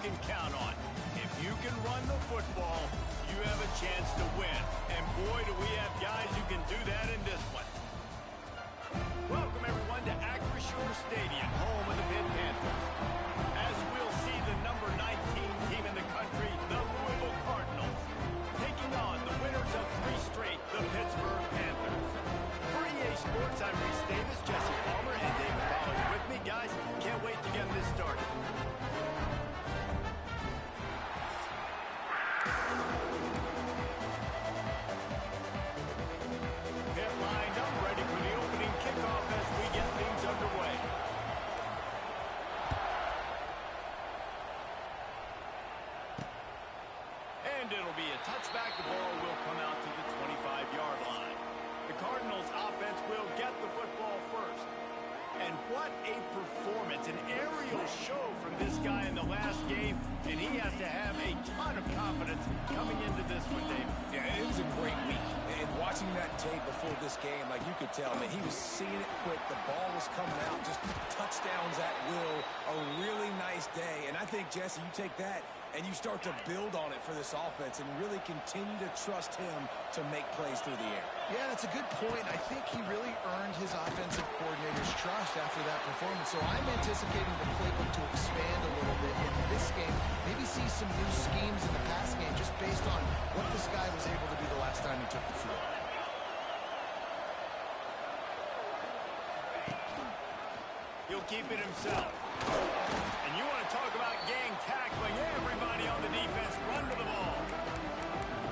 can count on. If you can run the football, you have a chance to win. And boy, do we have guys who can do that in this one. Welcome, everyone, to Acrisure Stadium, home of the Pitt Panthers. As we'll see the number 19 team in the country, the Louisville Cardinals, taking on the winners of 3 straight, the Pittsburgh Panthers. For EA Sports, I'm Reese Davis, Jesse Palmer, and David Pollard with me. Guys, can't wait to get this started. Pitt lined up, ready for the opening kickoff as we get things underway. And it'll be a touchback. The ball will come out to the 25-yard line. The Cardinals offense will get the football first. And what a performance, an aerial show from this guy in the last game, and he has to have a ton of confidence coming into this one, Dave. Yeah, it was a great week. And watching that tape before this game, like you could tell, man, he was seeing it quick. The ball was coming out, just touchdowns at will. A really nice day. And I think, Jesse, you take that and you start to build on it for this offense and really continue to trust him to make plays through the air. Yeah, that's a good point. I think he really earned his offensive coordinator's trust after that performance. So I'm anticipating the playbook to expand a little bit in this game. Maybe see some new schemes in the pass game just based on what this guy was able to do the last time he took the field. He'll keep it himself. And you want to talk about gang tackling, everybody on the defense run to the ball.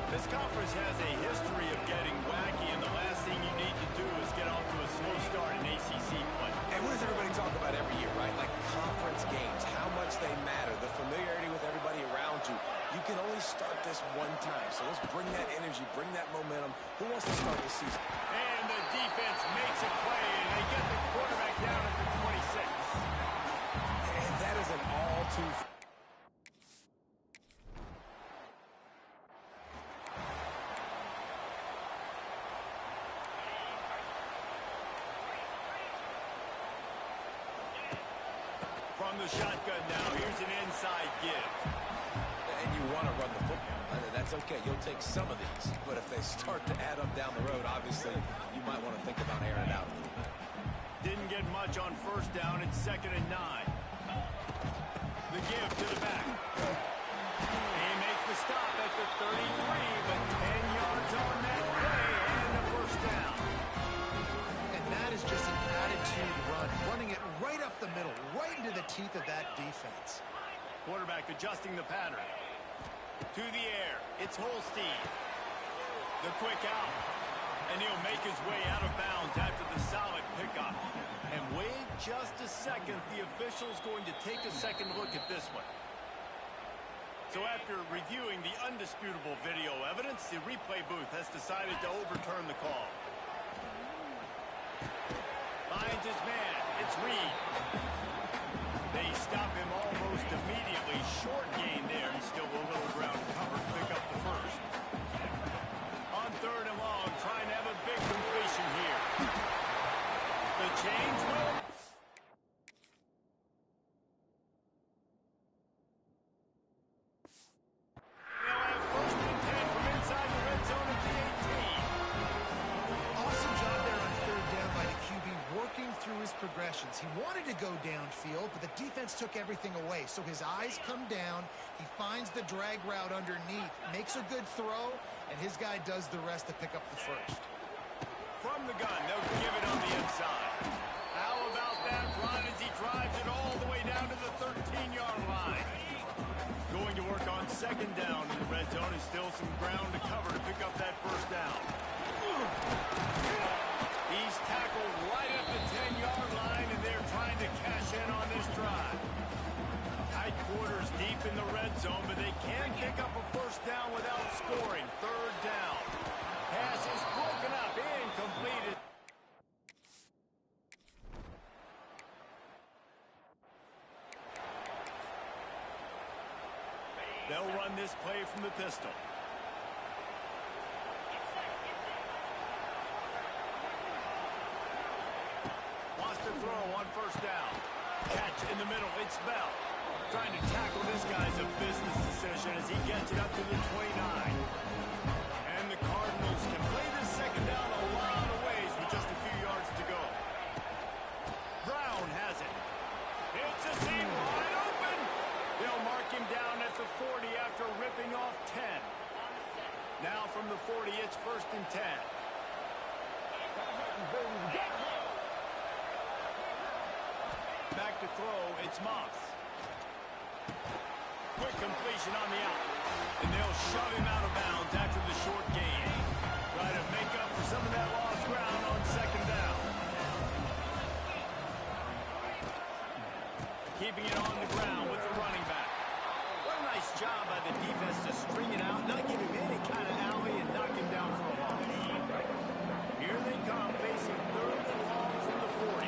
This conference has a history of getting wacky, and the last thing you need to do is get off to a slow start in ACC play. And what does everybody talk about every year, right? Like conference games, how much they matter, the familiarity with everybody around you. You can only start this one time, so let's bring that energy, bring that momentum. Who wants to start this season? And the defense makes a play, and they get the quarterback down at the 26. And that is an all-too... From the shotgun now, here's an inside give. And you want to run the football. That's okay. You'll take some of these. But if they start to add up down the road, obviously, you might want to think about airing it out a little bit. Didn't get much on first down. It's 2nd and 9. The give to the back. He makes the stop at the 33, but 10 yards on that play and the first down. And that is just an attitude run, running it right up the middle, right into the teeth of that defense. Quarterback adjusting the pattern. To the air, it's Holstein. The quick out. And he'll make his way out of bounds after the solid pickup. And wait just a second, the official's going to take a second look at this one. So after reviewing the undisputable video evidence, the replay booth has decided to overturn the call. Finds his man, it's Reed. They stop him almost immediately. Short gain there, and still a little ground cover to pick up the first. On 3rd and long, trying to have a big completion here. The change will... They'll have 1st and 10 from inside the red zone at the 18. Awesome job there on 3rd down by the QB, working through his progressions. He wanted to go downfield, but the defense took everything away. So his eyes come down, he finds the drag route underneath, makes a good throw, and his guy does the rest to pick up the first. From the gun, they'll give it on the inside. How about that run as he drives it all the way down to the 13-yard line? Going to work on 2nd down in the red zone, and still some ground to cover to pick up that first down. He's tackled right at the 10-yard line, and they're trying to cash in on this drive. Tight quarters deep in the red zone, but they can pick up a first down without scoring. 3rd down. Pass is broken up, incomplete. They'll run this play from the pistol. Wants to throw on 1st down. Catch in the middle, it's Bell. Trying to tackle this guy's a business decision as he gets it up to the 29. And the Cardinals can play this second down a lot of ways with just a few yards to go. Brown has it. It's a seam wide open. They'll mark him down at the 40 after ripping off 10. Now from the 40, it's 1st and 10. Back to throw, it's Moss. Quick completion on the out. And they'll shove him out of bounds after the short gain. Try to make up for some of that lost ground on second down. Keeping it on the ground with the running back. What a nice job by the defense to string it out, not give him any kind of alley, and knock him down for a loss. Here they come, facing 3rd and long from the 40.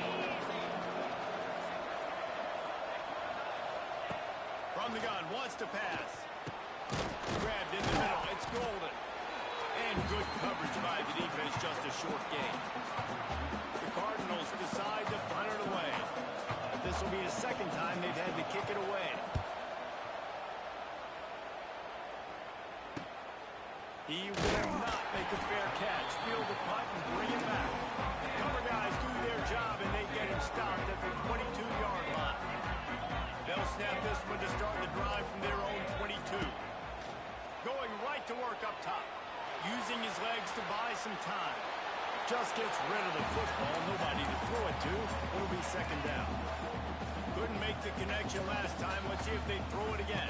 From the gun, wants to pass. Grabbed in the middle, it's Golden. And good coverage by the defense, just a short gain. The Cardinals decide to punt it away. This will be the second time they've had to kick it away. He will not make a fair catch. Field the punt and bring it back. Cover guys do their job, and they get him stopped at the 22-yard line. They'll snap this one to start the drive from their own 22. Going right to work up top. Using his legs to buy some time. Just gets rid of the football. Nobody to throw it to. It'll be second down. Couldn't make the connection last time. Let's see if they throw it again.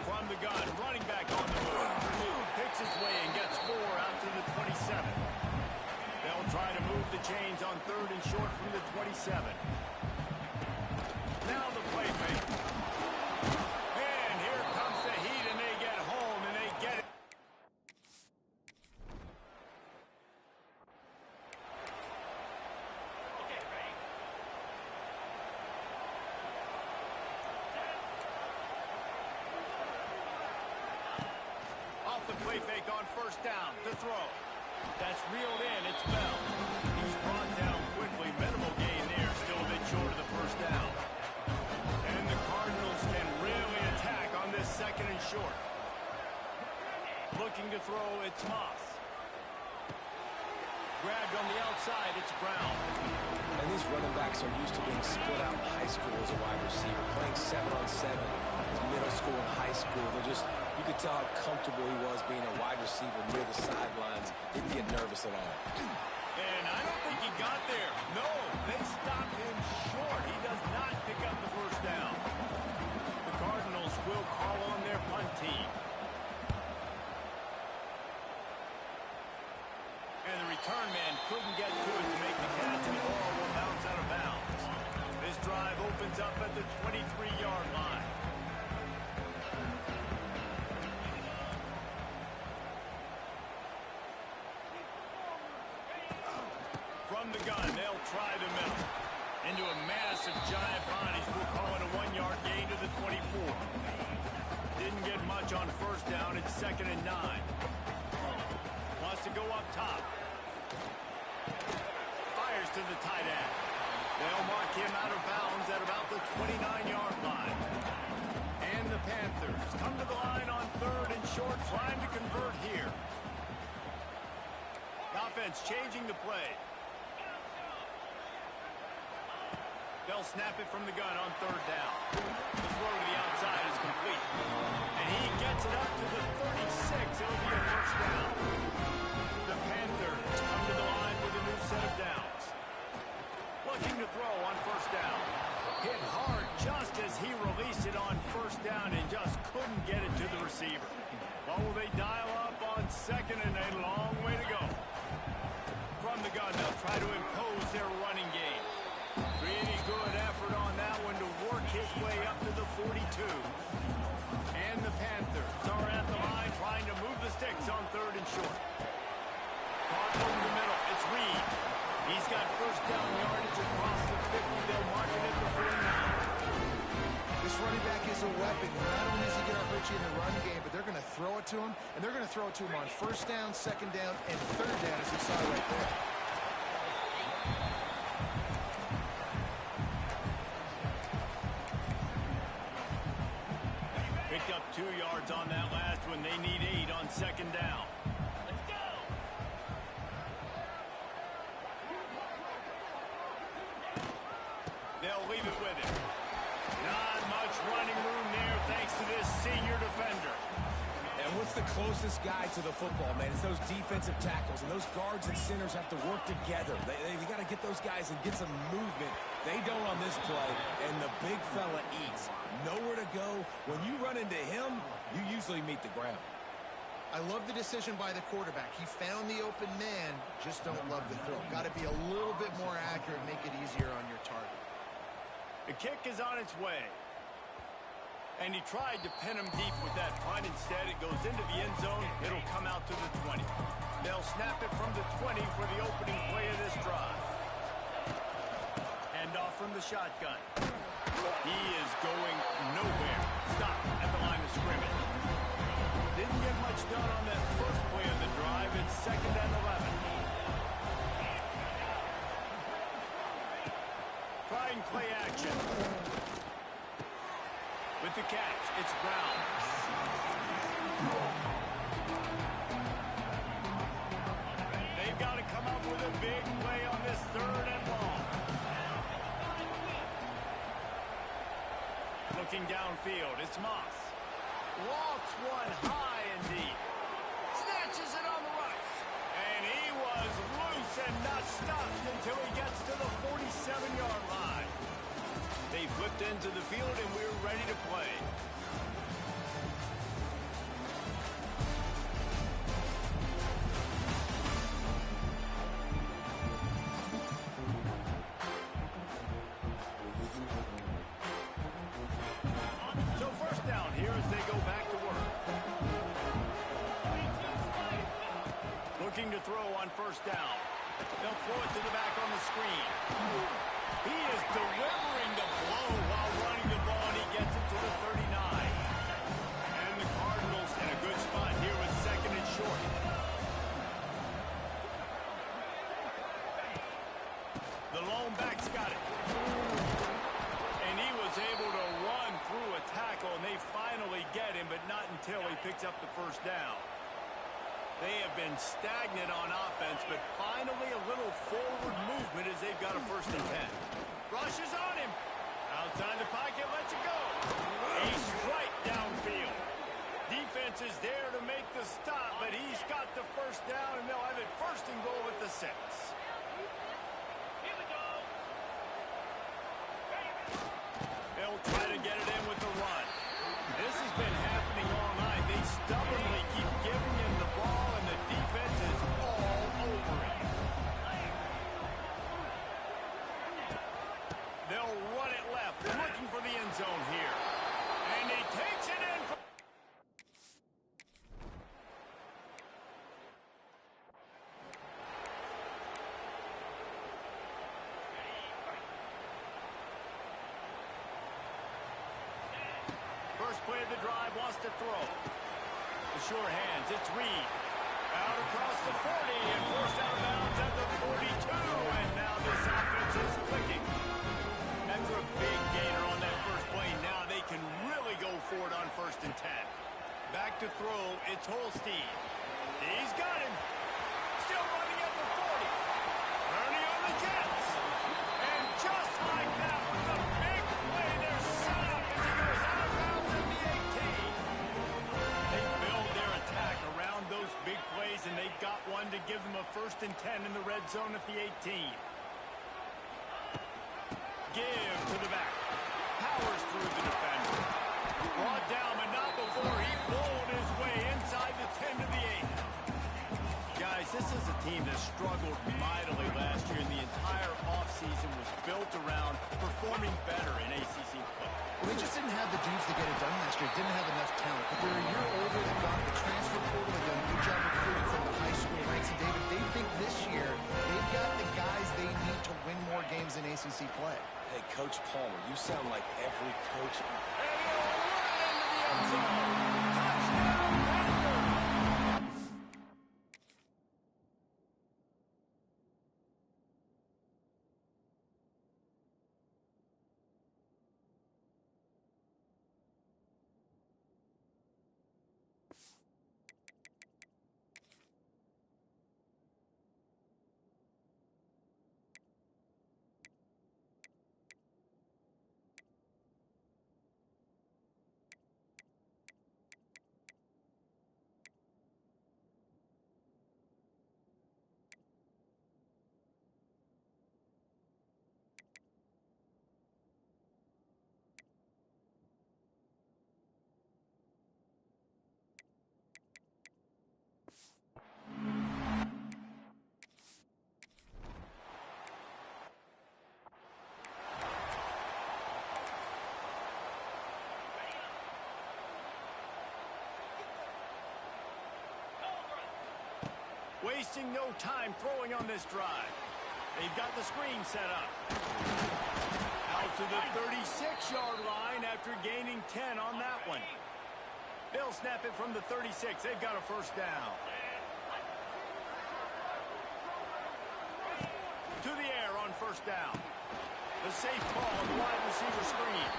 From the gun, running back on the move. Picks his way and gets 4 out to the 27. They'll try to move the chains on 3rd and short from the 27. Now the play fake. And here comes the heat, and they get home, and they get it. Off the play fake on 1st down. The throw. That's reeled in. It's Bell. He's brought down quickly. Minimal gain there. Still a bit short of the 1st down. And the Cardinals can really attack on this 2nd and short. Looking to throw, it's Moss. Grabbed on the outside, it's Brown. And these running backs are used to being split out in high school as a wide receiver, playing 7-on-7, middle school and high school. They're just, you could tell how comfortable he was being a wide receiver near the sidelines. Didn't get nervous at all. And I don't think he got there. No, they stopped him short. He does not pick up the 1st down. The Cardinals will call on their punt team. And the return man couldn't get to it to make the catch, and the ball will bounce out of bounds. This drive opens up at the 23-yard line. From the gun, they'll try the middle. Into a massive giant bodies. We'll call it a 1-yard gain to the 24. Didn't get much on 1st down. It's 2nd and 9. Wants to go up top. Fires to the tight end. They'll mark him out of bounds at about the 29-yard line. And the Panthers come to the line on 3rd and short, trying to convert here. Offense changing the play. They'll snap it from the gun on 3rd down. The throw to the outside is complete. And he gets it up to the 36. It'll be a 1st down. The Panthers come to the line with a new set of downs. Looking to throw on 1st down. Hit hard just as he released it on 1st down and just couldn't get it to the receiver. What will they dial up on 2nd and a long way to go? From the gun, they'll try to impose their running game. Really good effort on that one to work his way up to the 42. And the Panthers are at the line trying to move the sticks on 3rd and short. Caught over the middle. It's Reed. He's got 1st down yardage across the 50. They'll mark it at the 49. This running back is a weapon. Not only is he going to hurt you in the run game, but they're going to throw it to him, and they're going to throw it to him on 1st down, 2nd down, and 3rd down, as you saw right there. 2 yards on that last one. They need 8 on second down. Let's go! They'll leave it with him. Not much running room there thanks to this senior defender. And what's the closest guy to the football, man? It's those defensive tackles, and those guards and centers have to work together. They got to get those guys and get some movement. They don't on this play, and the big fella eats. Nowhere to go. When you run into him, you usually meet the ground. I love the decision by the quarterback. He found the open man, just don't love the throw. Got to be a little bit more accurate, make it easier on your target. The kick is on its way. And he tried to pin him deep with that punt. Instead, it goes into the end zone. It'll come out to the 20. They'll snap it from the 20 for the opening play of this drive. Hand off from the shotgun. He is going nowhere. Stop at the line of scrimmage. Didn't get much done on that first play of the drive. It's 2nd and 11. Trying play action. With the catch, it's Brown. They've got to come up with a big play on this 3rd and long. Looking downfield, it's Moss. Lofts one high and deep. Snatches it on the right. And he was loose and not stopped until he gets to the 47-yard line. They flipped into the field, and we're ready to play. So first down here as they go back to work. Looking to throw on first down. They'll throw it to the back on the screen. He is delivering the blow while running the ball, and he gets it to the 39. And the Cardinals in a good spot here with 2nd and short. The lone back's got it. And he was able to run through a tackle, and they finally get him, but not until he picks up the first down. They have been stagnant on offense, but finally a little forward movement as they've got a 1st and 10. Rushes on him. Outside the pocket, lets it go. He's right downfield. Defense is there to make the stop, but he's got the first down, and they'll have it 1st and goal at the 6. They'll try to get it in with the run. This has been happening all night. They stubbornly keep giving him the ball, and the defense is all over him. They'll run it left, looking for the end zone here. And he takes it in. First play of the drive, wants to throw. The sure hands, it's Reed. Out across the 40 and forced out of bounds at the 42. And now this offense is clicking. After a big gainer on that first play, now they can really go for it on 1st and 10. Back to throw, it's Holstein. He's got him. Still running at the 40. Turning on the Jets. And just like that, with a big play, they're set up as he goes out of bounds at the 18. They build their attack around those big plays, and they've got one to give them a 1st and 10 in the red zone at the 18. Give to the back. Powers through the defender. Brought down, but not before he bowled his way inside the 10 to the 8. Guys, this is a team that struggled mightily last year, and the entire offseason was built around performing better in ACC play. Well, they just didn't have the dudes to get it done last year. Didn't have enough talent. But they're a year older. They've gone to the transfer portal. They've done a good job recruiting from the high school ranks. And David, they think this year they've got the guys they need to win more games in ACC play. Hey, Coach Palmer, you sound like every coach. And he'll run into the end zone. Touchdown, Panthers! wasting no time throwing on this drive. They've got the screen set up. Out to the 36-yard line after gaining 10 on that one. They'll snap it from the 36. They've got a first down. To the air on first down. The safe call on the wide receiver screen.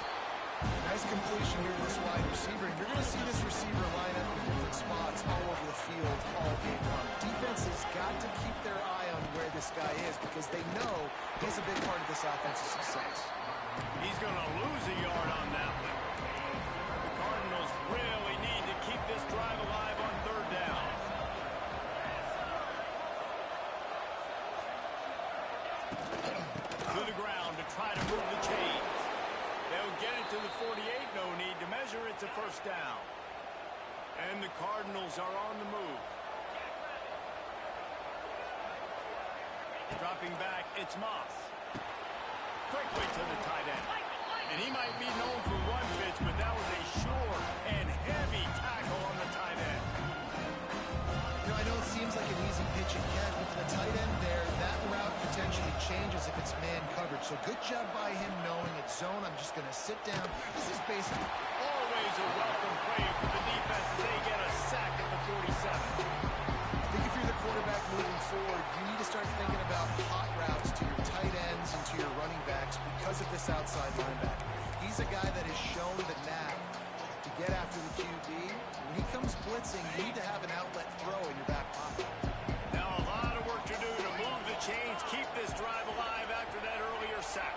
Nice completion here to this wide receiver. And you're going to see this receiver line up in different spots all over the field all game long. Defense has got to keep their eye on where this guy is because they know he's a big part of this offensive success. He's going to lose a yard on that one. The Cardinals really need to keep this drive alive on third down. To the ground to try to move the chains. They'll get it to the 48. No need to measure. It's a first down. And the Cardinals are on the move. Dropping back, it's Moss. Quickly to the tight end. And he might be known for run fits, but that was a sure and heavy tackle on the tight end. You know, I know it seems like an easy pitch and catch, but for the tight end there, that route potentially changes if it's man coverage. So good job by him knowing it's zone. I'm just going to sit down. This is basically always a welcome play for the defense as they get a sack at the 47. I think if you're the quarterback moving forward, you need to start thinking about hot routes to your tight ends and to your running backs because of this outside linebacker. He's a guy that has shown the knack to get after the QB. When he comes blitzing, you need to have an outlet throw in your back pocket. Now a lot of work to do to move the chains, keep this drive alive after that earlier sack.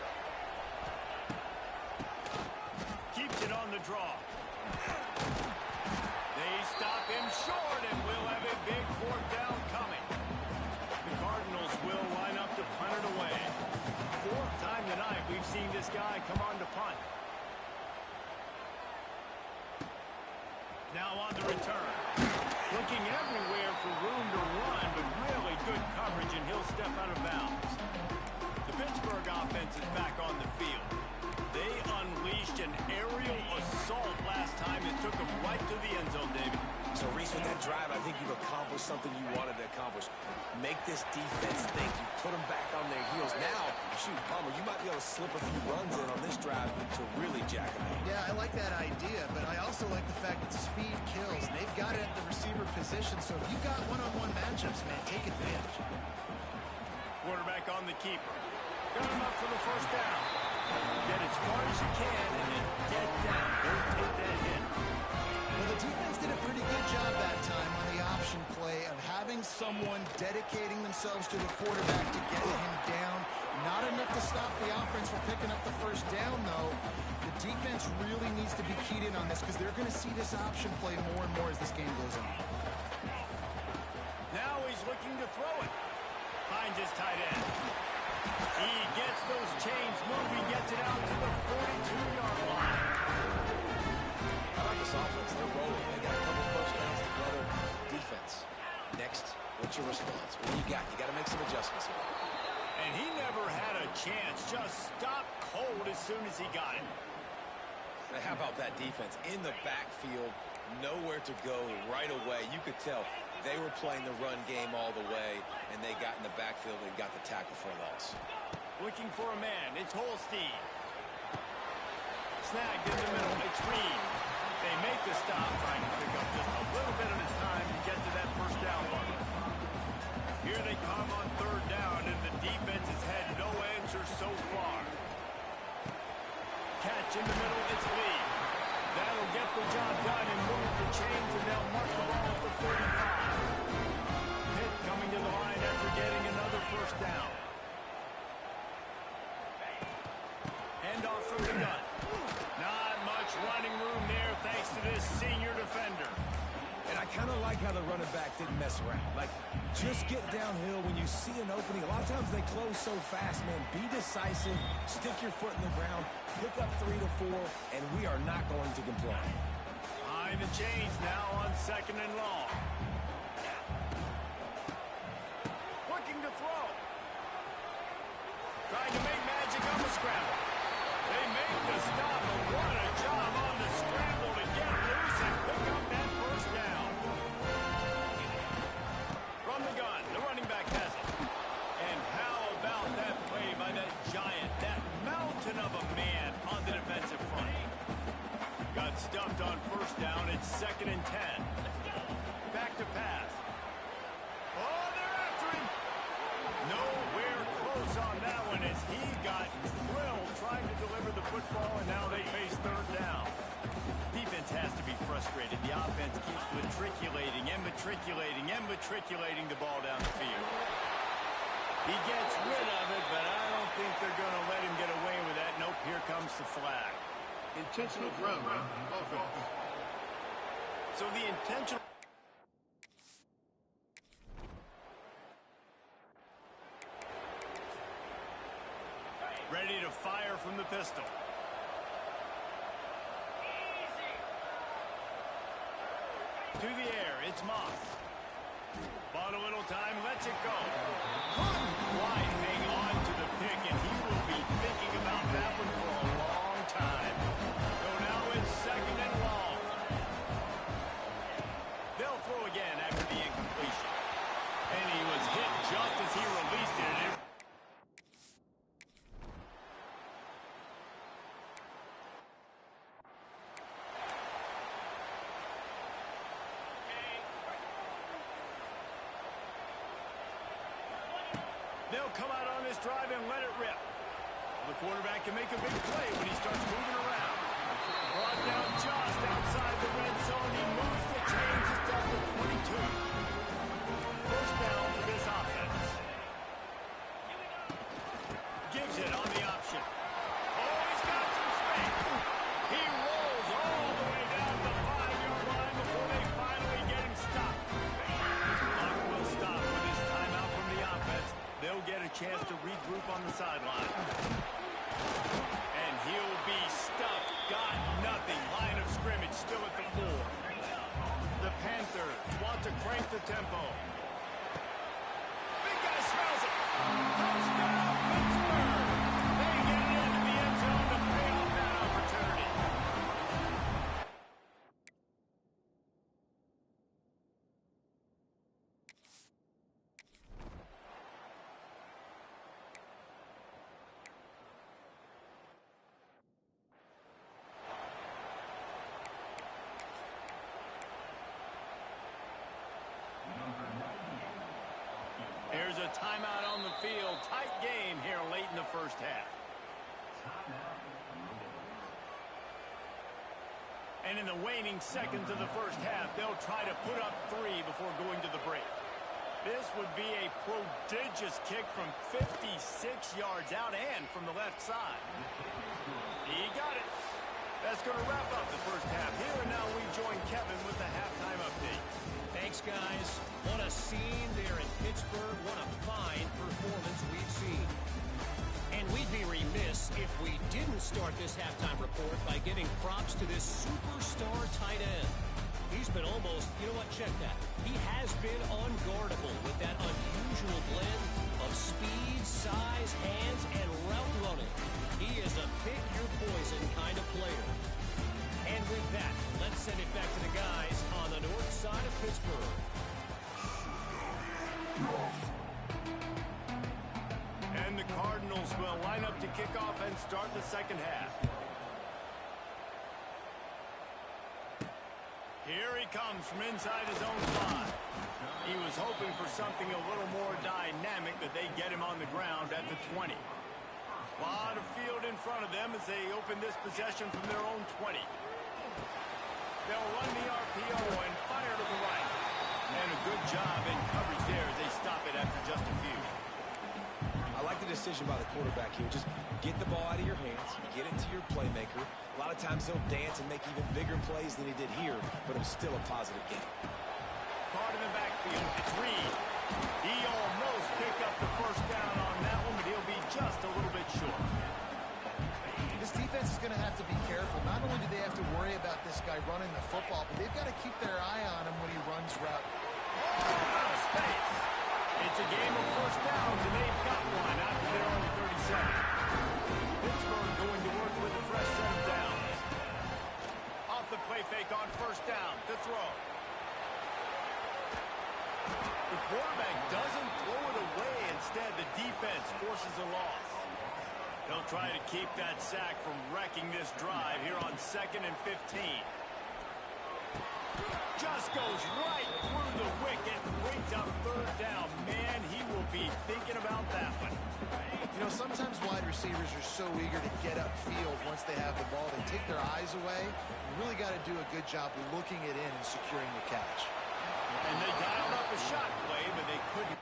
Keeps it on the draw. They stop him short, and we'll have a big fourth down coming. The Cardinals will line up to punt it away. Fourth time tonight we've seen this guy come on to punt. Now on the return. Looking everywhere for room to run, but really good coverage, and he'll step out of bounds. The Pittsburgh offense is back on the field. They unleashed an aerial assault last time and took them right to the end zone, David. So, Reese, with that drive, I think you've accomplished something you wanted to accomplish. Make this defense think. You put them back on their heels. Now, shoot, Palmer, you might be able to slip a few runs in on this drive to really jack them up. Yeah, I like that idea, but I also like the fact that speed kills. And they've got it at the receiver position, so if you've got one-on-one matchups, man, take advantage. Quarterback on the keeper. Got him up for the first down. Get as far as you can and then get down. Don't take that hit. Well, the defense did a pretty good job that time on the option play of having someone dedicating themselves to the quarterback to get him down. Not enough to stop the offense from picking up the first down, though. The defense really needs to be keyed in on this because they're going to see this option play more and more as this game goes on. Now he's looking to throw it. Finds his tight end. He gets those chains moving, gets it out to the 42-yard line. I like this offense. They're rolling. They got a couple first downs together. Defense. Next, what's your response? What do you got? You got to make some adjustments here. And he never had a chance. Just stopped cold as soon as he got it. Now, how about that defense? In the backfield, nowhere to go right away. You could tell they were playing the run game all the way, and they got in the backfield and got the tackle for a loss. Looking for a man. It's Holstein. Snagged in the middle. It's Reed. They make the stop, trying to pick up just a little bit of his time to get to that first down mark. Here they come on third down, and the defense has had no answer so far. Catch in the middle. It's Lee. That'll get the job done and move the chains, and they'll mark the ball at the 35. Pitt coming to the line after getting another first down. Hand off from the gun. Not much running room there thanks to this senior defender. And I kind of like how the running back didn't mess around. Like, just get downhill when you see an opening. A lot of times they close so fast, man. Be decisive. Stick your foot in the ground. Pick up 3 to 4, and we are not going to complain. Behind the chains now on second and long. Looking to throw. Trying to make magic on the scramble. They make the stop, but what a job on the scramble to get loose and pick up that first down. From the gun, the giant, that mountain of a man on the defensive front. Got stuffed on first down. It's 2nd and 10. Back to pass. Oh, they're after him. Nowhere close on that one as he got drilled trying to deliver the football, and now they face 3rd down. Defense has to be frustrated. The offense keeps matriculating the ball down the field. He gets rid of it, but I don't think they're going to let him get away with that. Nope, here comes the flag. Intentional ground offense. So the intentional... Ready to fire from the pistol. To the air, it's Moss. Bought a little time, lets it go. Couldn't quite hang on to the pick, and he will be thinking about that one for a long time. So now it's 2nd and long. They'll throw again after the incompletion. And he was hit just as he released it. They'll come out on this drive and let it rip. The quarterback can make a big play when he starts moving around. Brought down just outside the red zone. He moves the chains. It's down to 22. First down for this offense. Gives it on the option. Oh, he's got some space. He rolls all the way down the 5-yard line before they finally get him stopped. Clock will stop with his timeout from the offense. They'll get a chance to regroup on the sideline. And he'll be stuffed. Got nothing. Line of scrimmage still at the 4. The Panthers want to crank the tempo. Big guy smells it. Touchdown, Pittsburgh. They get it into the end zone to pay off that opportunity. Here's a timeout on the field. Tight game here late in the first half. And in the waning seconds of the first half, they'll try to put up 3 before going to the break. This would be a prodigious kick from 56 yards out and from the left side. He got it. That's going to wrap up the first half here, and now we join Kevin with the halftime update. Thanks, guys. What a scene there in Pittsburgh. What a fine performance we've seen. And we'd be remiss if we didn't start this halftime report by giving props to this superstar tight end. He's been almost, you know what, check that. He has been unguardable with that unusual blend of speed, size, hands, and route running. He is a pick-your-poison kind of player. And with that, let's send it back to the guys on the north side of Pittsburgh. And the Cardinals will line up to kick off and start the second half. Here he comes from inside his own 5. He was hoping for something a little more dynamic, that they get him on the ground at the 20. A lot of field in front of them as they open this possession from their own 20. They'll run the RPO and fire to the right. And a good job in coverage there as they stop it after just a few. I like the decision by the quarterback here. Just get the ball out of your hands, get it to your playmaker. A lot of times he'll dance and make even bigger plays than he did here, but it was still a positive game. Caught in the backfield. It's Reed. He almost picked up the first down on that one, but he'll be just a little bit short. This defense is going to have to be careful. Not only do they have to worry about this guy running the football, but they've got to keep their eye on him when he runs route. Oh, out of space. It's a game of first downs, and they've got one after their own 37. Pittsburgh going to work with a fresh set of downs. Off the play fake on first down to throw. The quarterback doesn't throw it away. Instead, the defense forces a loss. They'll try to keep that sack from wrecking this drive here on 2nd and 15. Just goes right through the wicket, brings up 3rd down. Man, he will be thinking about that one. You know, sometimes wide receivers are so eager to get upfield once they have the ball. They take their eyes away. You really got to do a good job looking it in and securing the catch. And they dialed up a shot play, but they couldn't.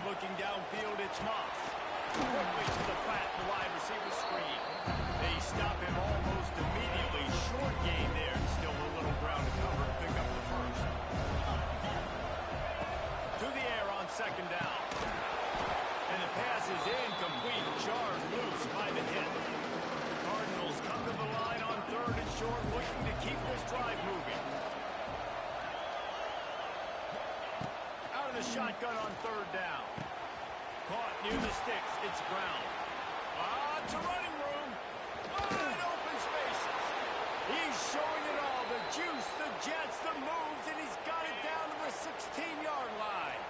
Looking downfield, it's Moss. Quickly to the flat, the wide receiver screen. They stop him almost immediately. Short gain there, still a little ground to cover to pick up the first. To the air on 2nd down. And the pass is incomplete. Jarred loose by the hit. The Cardinals come to the line on 3rd and short, looking to keep this drive moving. Out of the shotgun on 3rd down. Caught near the sticks. It's Brown. To running room. Wide open spaces. He's showing it all. The juice, the jets, the moves, and he's got it down to the 16-yard line.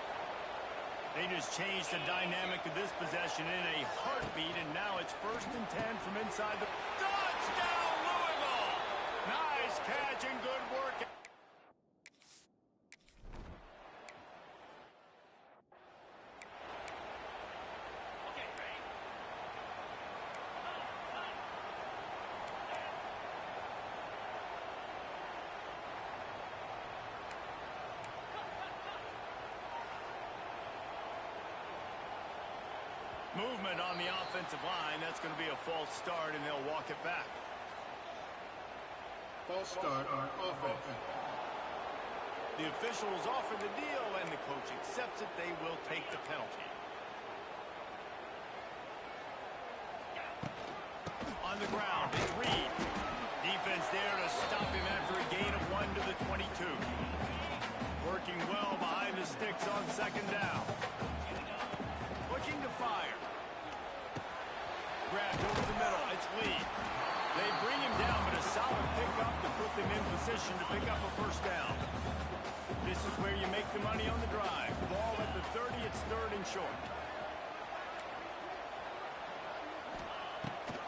They just changed the dynamic of this possession in a heartbeat, and now it's 1st and 10 from inside the... Touchdown, Louisville! Nice catch and good work. Movement on the offensive line. That's going to be a false start, and they'll walk it back. False start on offense. The officials offer the deal, and the coach accepts it. They will take the penalty. On the ground, it's Reed. Defense there to stop him after a gain of 1 to the 22. Working well behind the sticks on 2nd down. Looking to fire. Grabbed over the middle. It's Lee. They bring him down, but a solid pickup to put them in position to pick up a 1st down. This is where you make the money on the drive. Ball at the 30. It's 3rd and short.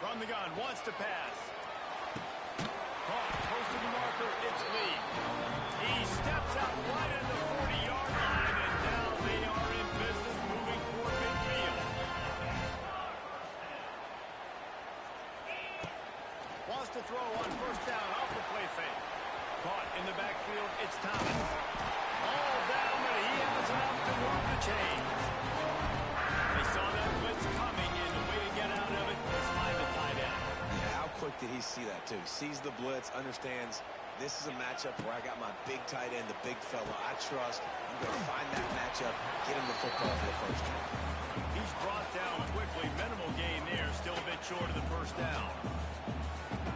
From the gun. Wants to pass. Caught. Close to the marker. It's Lee. He steps out right at the 40-yard line, and now they are in business moving toward midfield. Wants to throw on 1st down off the play fake. Caught in the backfield. It's Thomas. All down, but he has enough to move the chains. They saw that blitz coming, and the way to get out of it is find the tight end. Yeah, how quick did he see that, too? Sees the blitz, understands this is a matchup where I got my big tight end, the big fella I trust. I'm going to find that matchup, get him the football for the 1st down. He's brought down quickly. Minimal gain there. Still a bit short of the 1st down.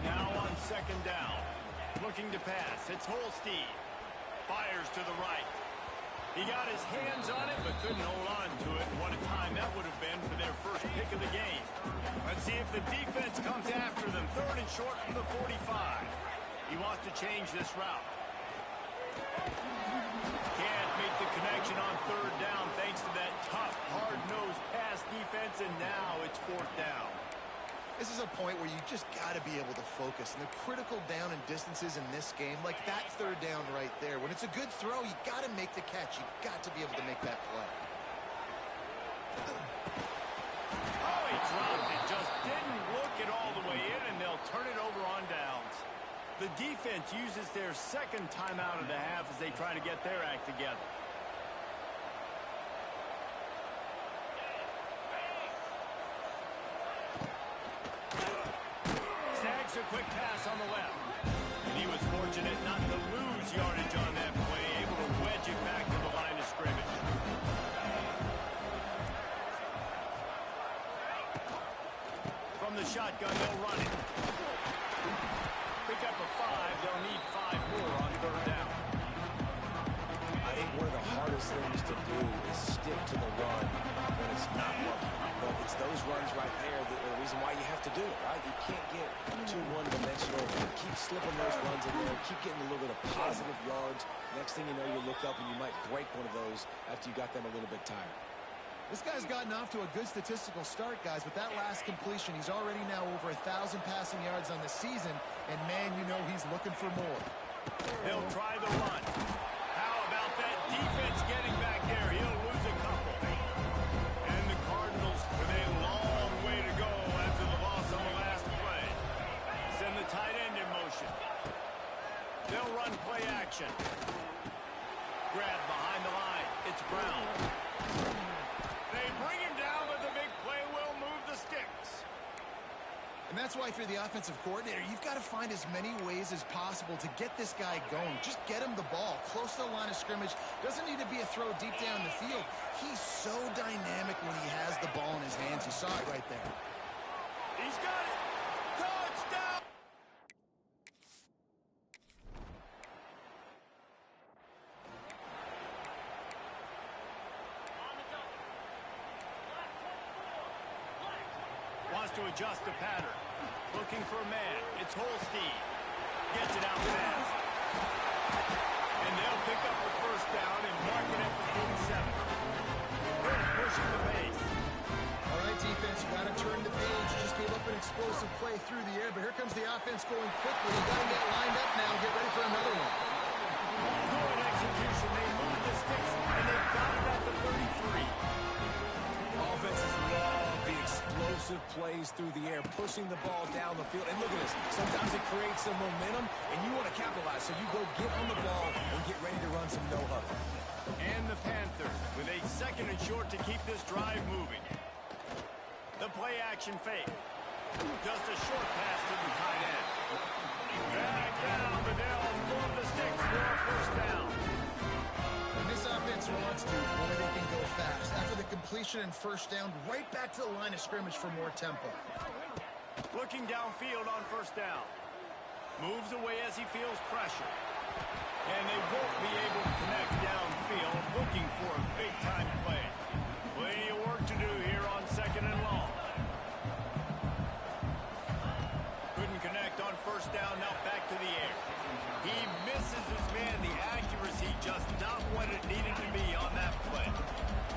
Now on 2nd down. Looking to pass. It's Holstein. Fires to the right. He got his hands on it, but couldn't hold on to it. What a time that would have been for their first pick of the game. Let's see if the defense comes after them. 3rd and short from the 45. He wants to change this route. Can't make the connection on 3rd down thanks to that tough, hard-nosed pass defense, and now it's 4th down. This is a point where you just got to be able to focus. And the critical down and distances in this game, like that 3rd down right there, when it's a good throw, you got to make the catch. You got to be able to make that play. Oh, he dropped it. Just didn't look it all the way in, and they'll turn it over on downs. The defense uses their 2nd timeout of the half as they try to get their act together. Snags a quick pass on the left. And he was fortunate not to lose yardage on that play, able to wedge it back to the line of scrimmage. From the shotgun, they'll run it. Pick up a 5. They'll need 5 more on 3rd down. I I think one of the hardest things to do is stick to the run when it's not working. But it's those runs right there that are the reason why you have to do it, right? You can't get too one-dimensional. Keep slipping those runs in there. Keep getting a little bit of positive yards. Next thing you know, you look up and you might break one of those after you got them a little bit tired. This guy's gotten off to a good statistical start, guys. With that last completion, he's already now over 1,000 passing yards on the season. And, man, you know he's looking for more. They'll try the run. How about that defense getting back there? He'll lose a couple. And the Cardinals with a long way to go after the loss on the last play. Send the tight end in motion. They'll run play action. Grab behind the line. It's Brown. They bring him down, but the big play will move the sticks. And that's why, if you're the offensive coordinator, you've got to find as many ways as possible to get this guy going. Just get him the ball close to the line of scrimmage. Doesn't need to be a throw deep down the field. He's so dynamic when he has the ball in his hands. You saw it right there. He's got it. Touchdown. Wants to adjust the pattern. Looking for a man. It's Holstein. Gets it out fast. And they'll pick up the first down and mark it at the 47. They're pushing the pace. All right, defense, you got to turn the page. Just gave up an explosive play through the air, but here comes the offense going quickly. You got to get lined up now. Get ready for another one. Good execution. They move the sticks, and they've got it at the 33. Offenses love the explosive plays through the air, pushing the ball down the field. And look at this. Sometimes it creates some momentum, and you want to capitalize. So you go get on the ball and get ready to run some no-huddle. And the Panthers with a second and short to keep this drive moving. The play action fake. Just a short pass to the tight end. Back down, but they'll move the sticks for a first down. When this offense wants to, boy, they can go fast. After the completion and first down, right back to the line of scrimmage for more tempo. Looking downfield on first down. Moves away as he feels pressure. And they won't be able to connect downfield, looking for a big-time play. Plenty of work to do here on second and long. Couldn't connect on first down, now back to the air. He misses his man. The accuracy just not what it needed to be on that play.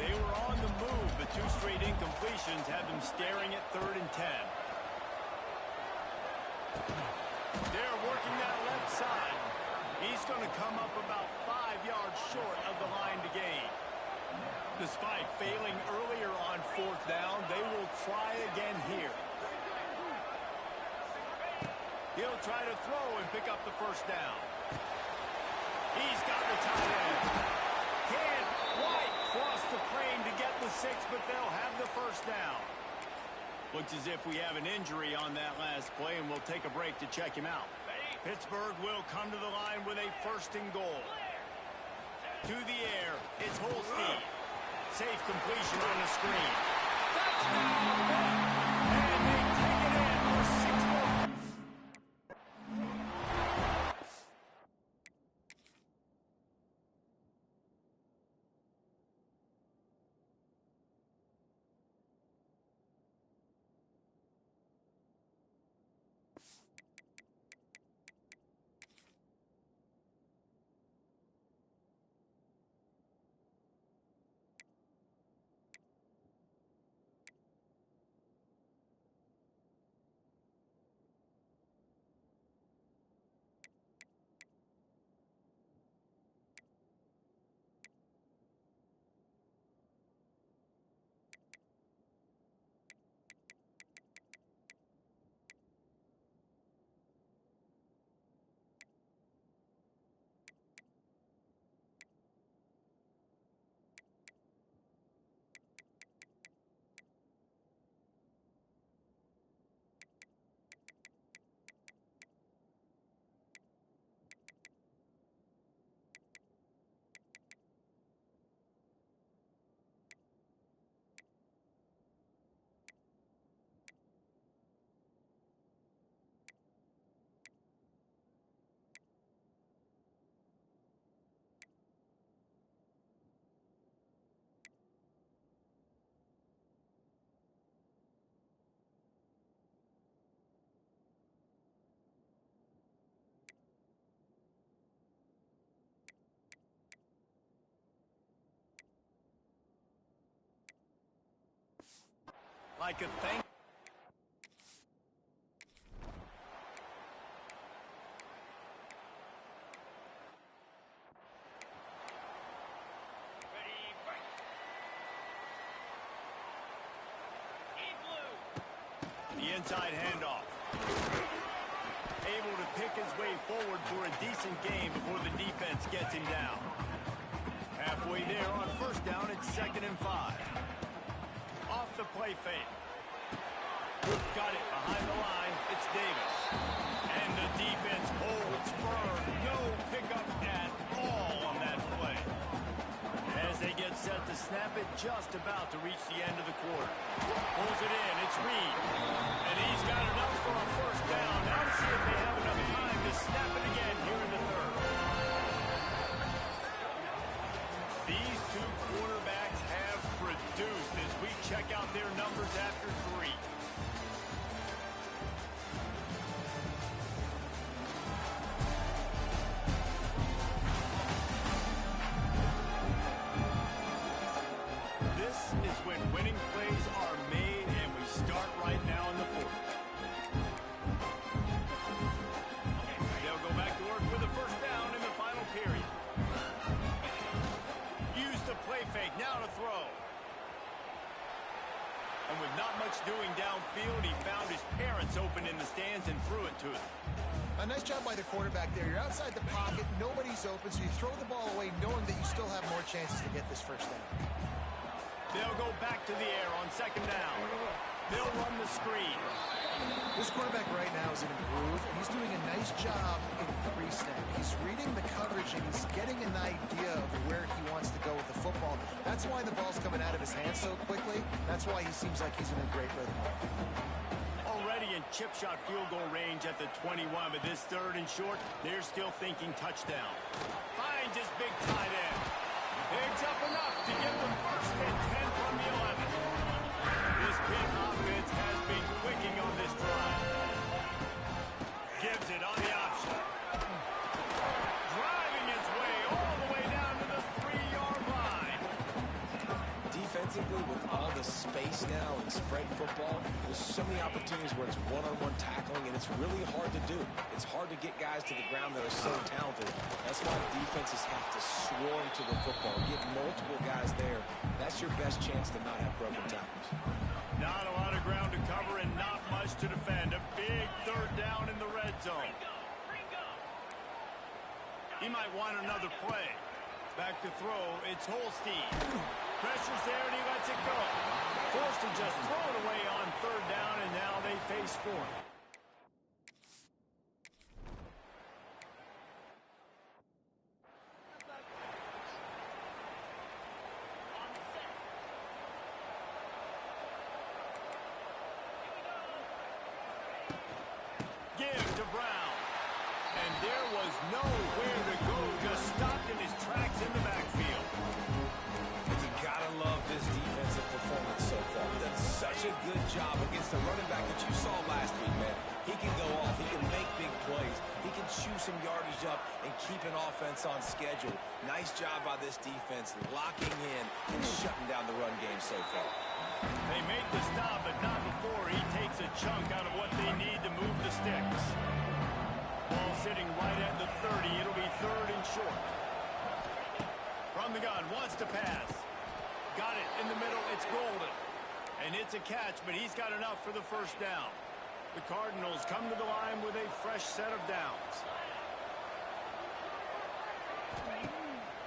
They were on the move, but two straight incompletions had them staring at 3rd and 10. They're working that left side. He's going to come up about 5 yards short of the line to gain. Despite failing earlier on 4th down, they will try again here. He'll try to throw and pick up the first down. He's got the tight end. Can't quite cross the frame to get the 6, but they'll have the first down. Looks as if we have an injury on that last play, and we'll take a break to check him out. Pittsburgh will come to the line with a 1st and goal. To the air, it's Holstein. Safe completion on the screen. And they take it in for 6 more. Like a thank the inside handoff. Able to pick his way forward for a decent gain before the defense gets him down. Halfway there on first down, it's 2nd and 5. Off the play fake. Got it behind the line. It's Davis. And the defense holds firm. No pickup at all on that play. As they get set to snap it, just about to reach the end of the quarter. Pulls it in. It's Reed. And he's got enough for a first down. Now to see if they have enough time to snap it again here in the third. These two quarterbacks have produced as we check out their numbers after 3. This is when winning plays are made, and we start right now in the 4th. They'll go back to work with a first down in the final period. Use the play fake, now to throw. And with not much doing downfield, he found his parents open in the stands and threw it to them. A nice job by the quarterback there. You're outside the pocket, nobody's open, so you throw the ball away knowing that you still have more chances to get this first down. They'll go back to the air on 2nd down. They'll run the screen. This quarterback right now is in a groove, and he's doing a nice job in pre-snap. He's reading the coverage, and he's getting an idea of where he wants to go with the football. That's why the ball's coming out of his hands so quickly. That's why he seems like he's in a great rhythm. Already in chip shot field goal range at the 21, but this 3rd and short, they're still thinking touchdown. Finds his big tight end. Picks up enough to get the first and 10 from the 11. This Pitt offense has been clicking on this drive. Gives it on the option. Driving his way all the way down to the 3-yard line. Defensively, with all the space now and spread football, there's so many opportunities where it's one-on-one tackling, and it's really hard to do. It's hard to get guys to the ground that are so talented. That's why defenses have to swarm to the football, get multiple guys there. That's your best chance to not have broken tackles. Not a lot of ground to cover and not much to defend. A big 3rd down in the red zone. He might want another play. Back to throw, it's Holstein. Pressure's there and he lets it go. Forced to just throw it away on 3rd down, and now they face 4th. Give to Brown. And there was nowhere to go. Just stopped in his tracks in the backfield. And you gotta love this defensive performance so far. He's done such a good job against the running back that you saw last week, man. He can go off. He can make big plays. He can chew some yardage up and keep an offense on schedule. Nice job by this defense locking in and shutting down the run game so far. They made the stop, but not before he takes a chunk out of what they need to move the sticks. Ball sitting right at the 30. It'll be 3rd and short. From the gun, wants to pass. Got it in the middle. It's Golden. And it's a catch, but he's got enough for the first down. The Cardinals come to the line with a fresh set of downs.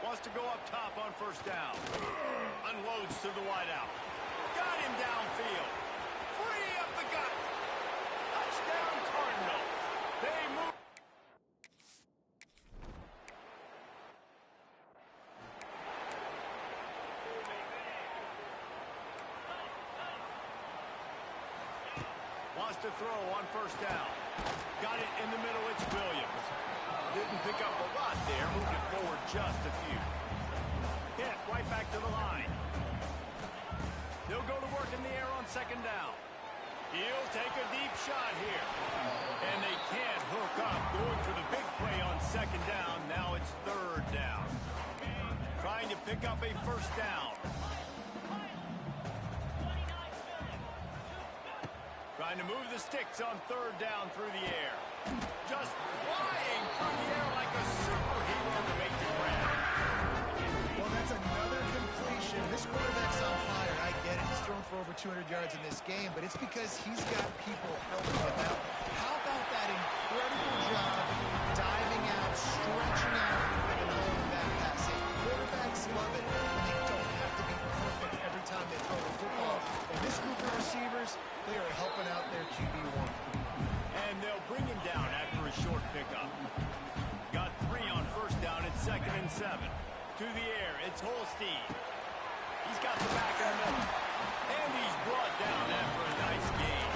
Wants to go up top on first down. Unloads to the wideout. Got him downfield. Free up the gut. Touchdown Cardinals. They move. Wants to throw on first down. Got it in the middle. It's Williams. Didn't pick up a lot there. Moved it forward just a few. Hit right back to the line. They'll go to work in the air on 2nd down. He'll take a deep shot here. And they can't hook up. Going for the big play on 2nd down. Now it's 3rd down. Trying to pick up a first down. Trying to move the sticks on third down through the air. Just flying through the air like a superhero to make the grab. Well, that's another completion. This quarterback's on fire. I get it. He's thrown for over 200 yards in this game, but it's because he's got people helping him out. How about that incredible job diving out, stretching out, and holding that pass in? Quarterbacks love it when they don't have to be perfect every time they throw the football. And this group of receivers, they are helping out their QB1. And they'll bring him down after a short pickup. Got 3 on first down at 2nd and 7. To the air, it's Holstein. He's got the back in the middle. And he's brought down after a nice gain.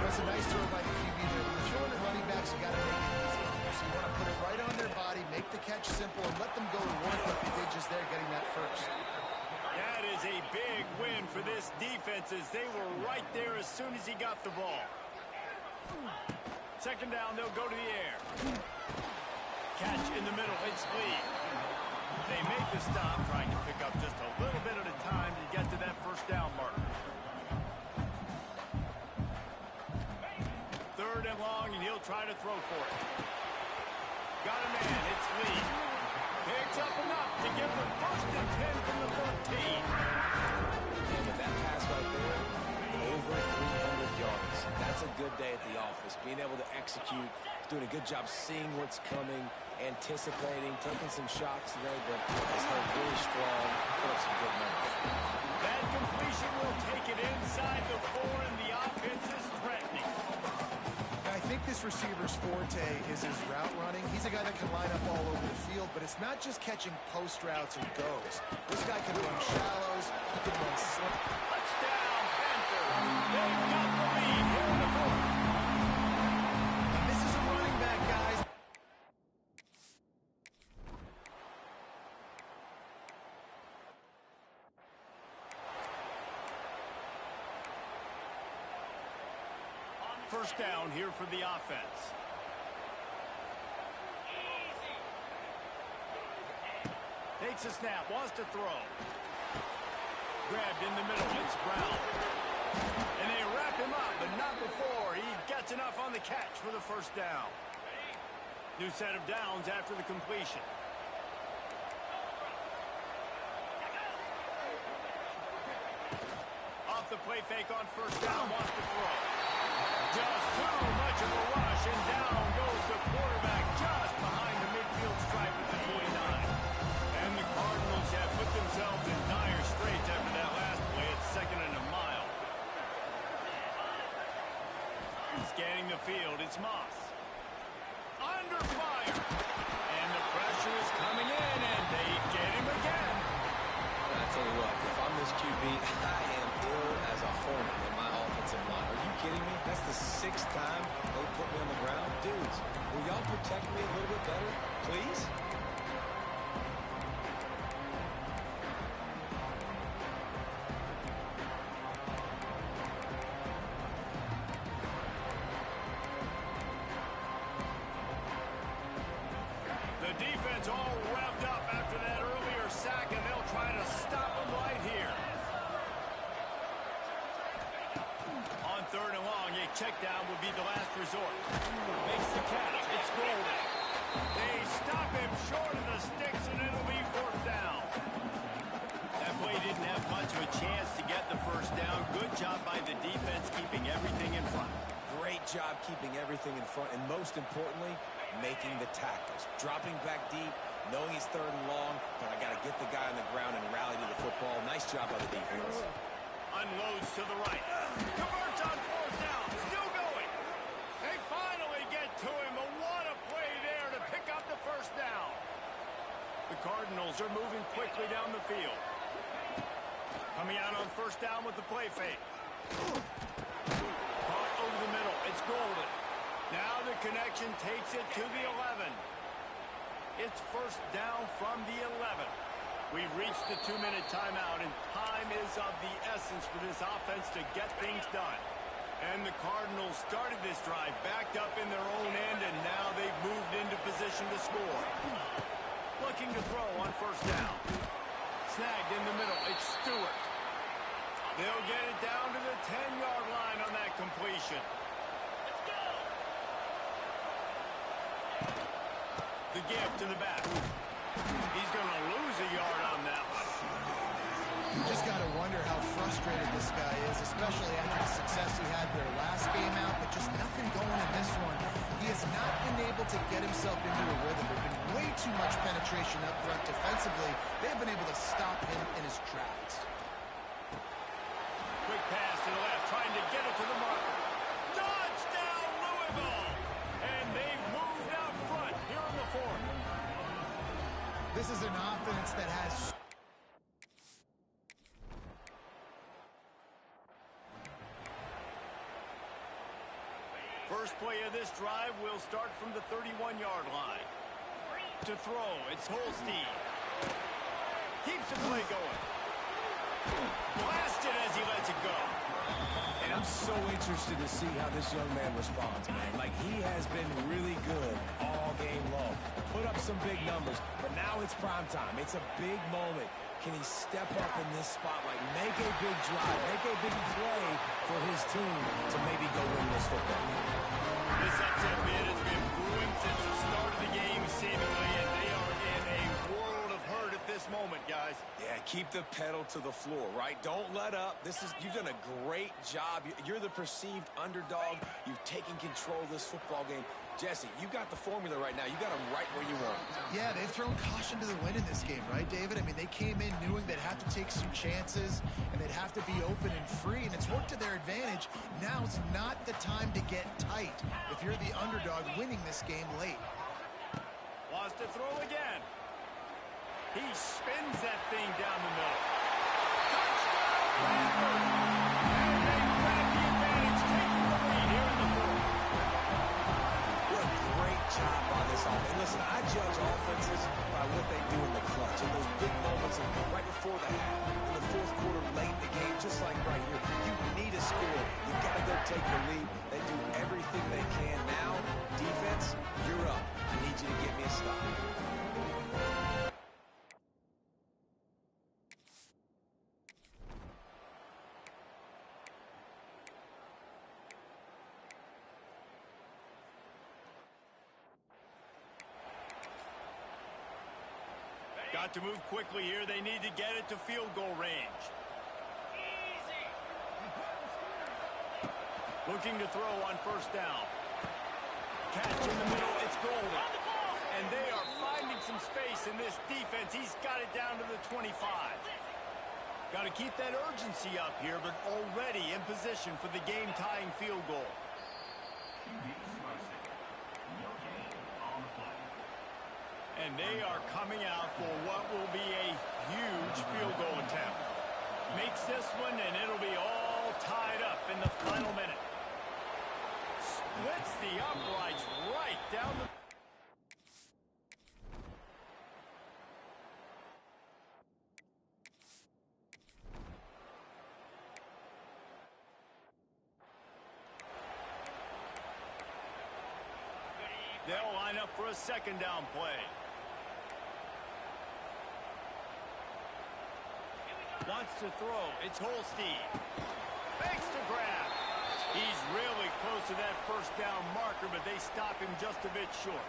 That's a nice throw by the QB there. When you're throwing the running backs, you got to make it easy. So you want to put it right on their body, make the catch simple, and let them go to work like they did just there, getting that first. That is a big win for this defense as they were right there as soon as he got the ball. 2nd down, they'll go to the air. Catch in the middle, it's Lee. They make the stop, trying to pick up just a little bit at a time to get to that first down marker. 3rd and long, and he'll try to throw for it. Got a man, it's Lee. Picks up enough to give them 1st and 10 from the 13. And with that pass right there, over 300 yards. That's a good day at the office. Being able to execute, doing a good job seeing what's coming, anticipating, taking some shots today, but he's held really strong, put up some good numbers. That completion will take it inside the 4, and the offense is threatening. I think this receiver's forte is his route running. He's a guy that can line up all over the field, but it's not just catching post routes and goes. This guy can run shallows, he can run slant. Touchdown, Panthers. They've got the lead here in the 4th. And this is a running back, guys. First down here for the offense. Takes a snap, wants to throw. Grabbed in the middle, it's Brown. And they wrap him up, but not before he gets enough on the catch for the first down. New set of downs after the completion. Off the play fake on first down, wants to throw. Just too much of a rush, and down goes the quarterback just behind the midfield stripe at the 29. And the Cardinals have put themselves in dire straits after that last play at 2nd and a mile. Scanning the field, it's Moss. Under fire. And the pressure is coming in, and they get him again. I tell you what, if I'm this QB, I am ill as a hornet in my offensive line. Are you kidding me? That's the 6th time they put me on the ground. Dudes, will y'all protect me a little bit better, please? The defense all revved up after that earlier sack, and they'll try to stop him right here. On 3rd and long, a check down will be the last resort. Makes the catch. It's Golden. They stop him short of the sticks, and it'll be 4th down. That play didn't have much of a chance to get the first down. Good job by the defense keeping everything in front. Great job keeping everything in front, and most importantly, making the tackles. Dropping back deep, knowing he's 3rd and long, but I got to get the guy on the ground and rally to the football. Nice job by the defense. Unloads to the right. Converts on 4th down. Still going. They finally get to him. But what a play there to pick up the first down. The Cardinals are moving quickly down the field. Coming out on first down with the play fake. Caught over the middle. It's Golden. Now the connection takes it to the 11. It's first down from the 11. We've reached the 2-minute timeout, and time is of the essence for this offense to get things done. And the Cardinals started this drive backed up in their own end, and now they've moved into position to score. Looking to throw on first down. Snagged in the middle. It's Stewart. They'll get it down to the 10-yard line on that completion. Let's go. The gift to the back. He's going to lose a yard on that one. You just got to wonder how frustrated this guy is, especially after the success he had their last game out, but just nothing going in this one. He has not been able to get himself into a rhythm. There's been way too much penetration up front defensively. They've been able to stop him in his tracks. Quick pass to the left, trying to get it to the marker. Touchdown, Louisville! And they've moved out front here in the fourth. This is an offense that has... First play of this drive will start from the 31-yard line. To throw, it's Holstein. Keeps the play going. Blasted as he lets it go. And I'm so interested to see how this young man responds, man. Like, he has been really good all game long. Put up some big numbers, but now it's prime time. It's a big moment. Can he step up in this spotlight, make a big drive, make a big play for his team to maybe go win this football game? This upset bid has been brewing since the start of the game, seemingly, and they are in a world of hurt at this moment, guys. Yeah, keep the pedal to the floor, right? Don't let up. You've done a great job. You're the perceived underdog. You've taken control of this football game. Jesse, you got the formula right now. You got them right where you want them. Yeah, they've thrown caution to the wind in this game, right, David? I mean, they came in knowing they'd have to take some chances and they'd have to be open and free, and it's worked to their advantage. Now's not the time to get tight if you're the underdog winning this game late. Wants to throw again. He spins that thing down the middle. Touchdown, Panthers! And they grab the advantage, taking the lead here in the fourth. What a great job by this offense. Listen, I judge offenses by what they do in the clutch. In those big moments right before the half, in the fourth quarter, late in the game, just like right here. You need a score. You've got to go take the lead. They do everything they can now. Defense, you're up. I need you to get me a stop. Got to move quickly here. They need to get it to field goal range. Easy. Looking to throw on first down. Catch in the middle. It's golden. And they are finding some space in this defense. He's got it down to the 25. Got to keep that urgency up here, but already in position for the game-tying field goal. And they are coming out for what will be a huge field goal attempt. Makes this one, and it'll be all tied up in the final minute. Splits the uprights right down the... They'll line up for a second down play. Wants to throw. It's Holstein. Fakes to grab. He's really close to that first down marker, but they stop him just a bit short.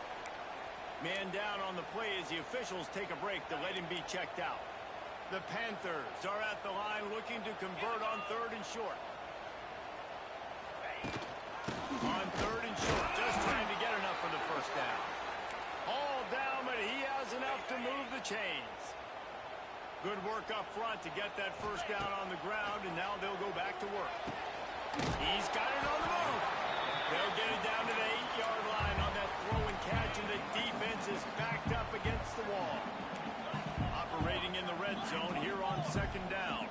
Man down on the play as the officials take a break to let him be checked out. The Panthers are at the line looking to convert on third and short. On third and short, just trying to get enough for the first down. All down, but he has enough to move the chains. Good work up front to get that first down on the ground, and now they'll go back to work. He's got it on the move. They'll get it down to the 8-yard line on that throw and catch, and the defense is backed up against the wall. Operating in the red zone here on second down.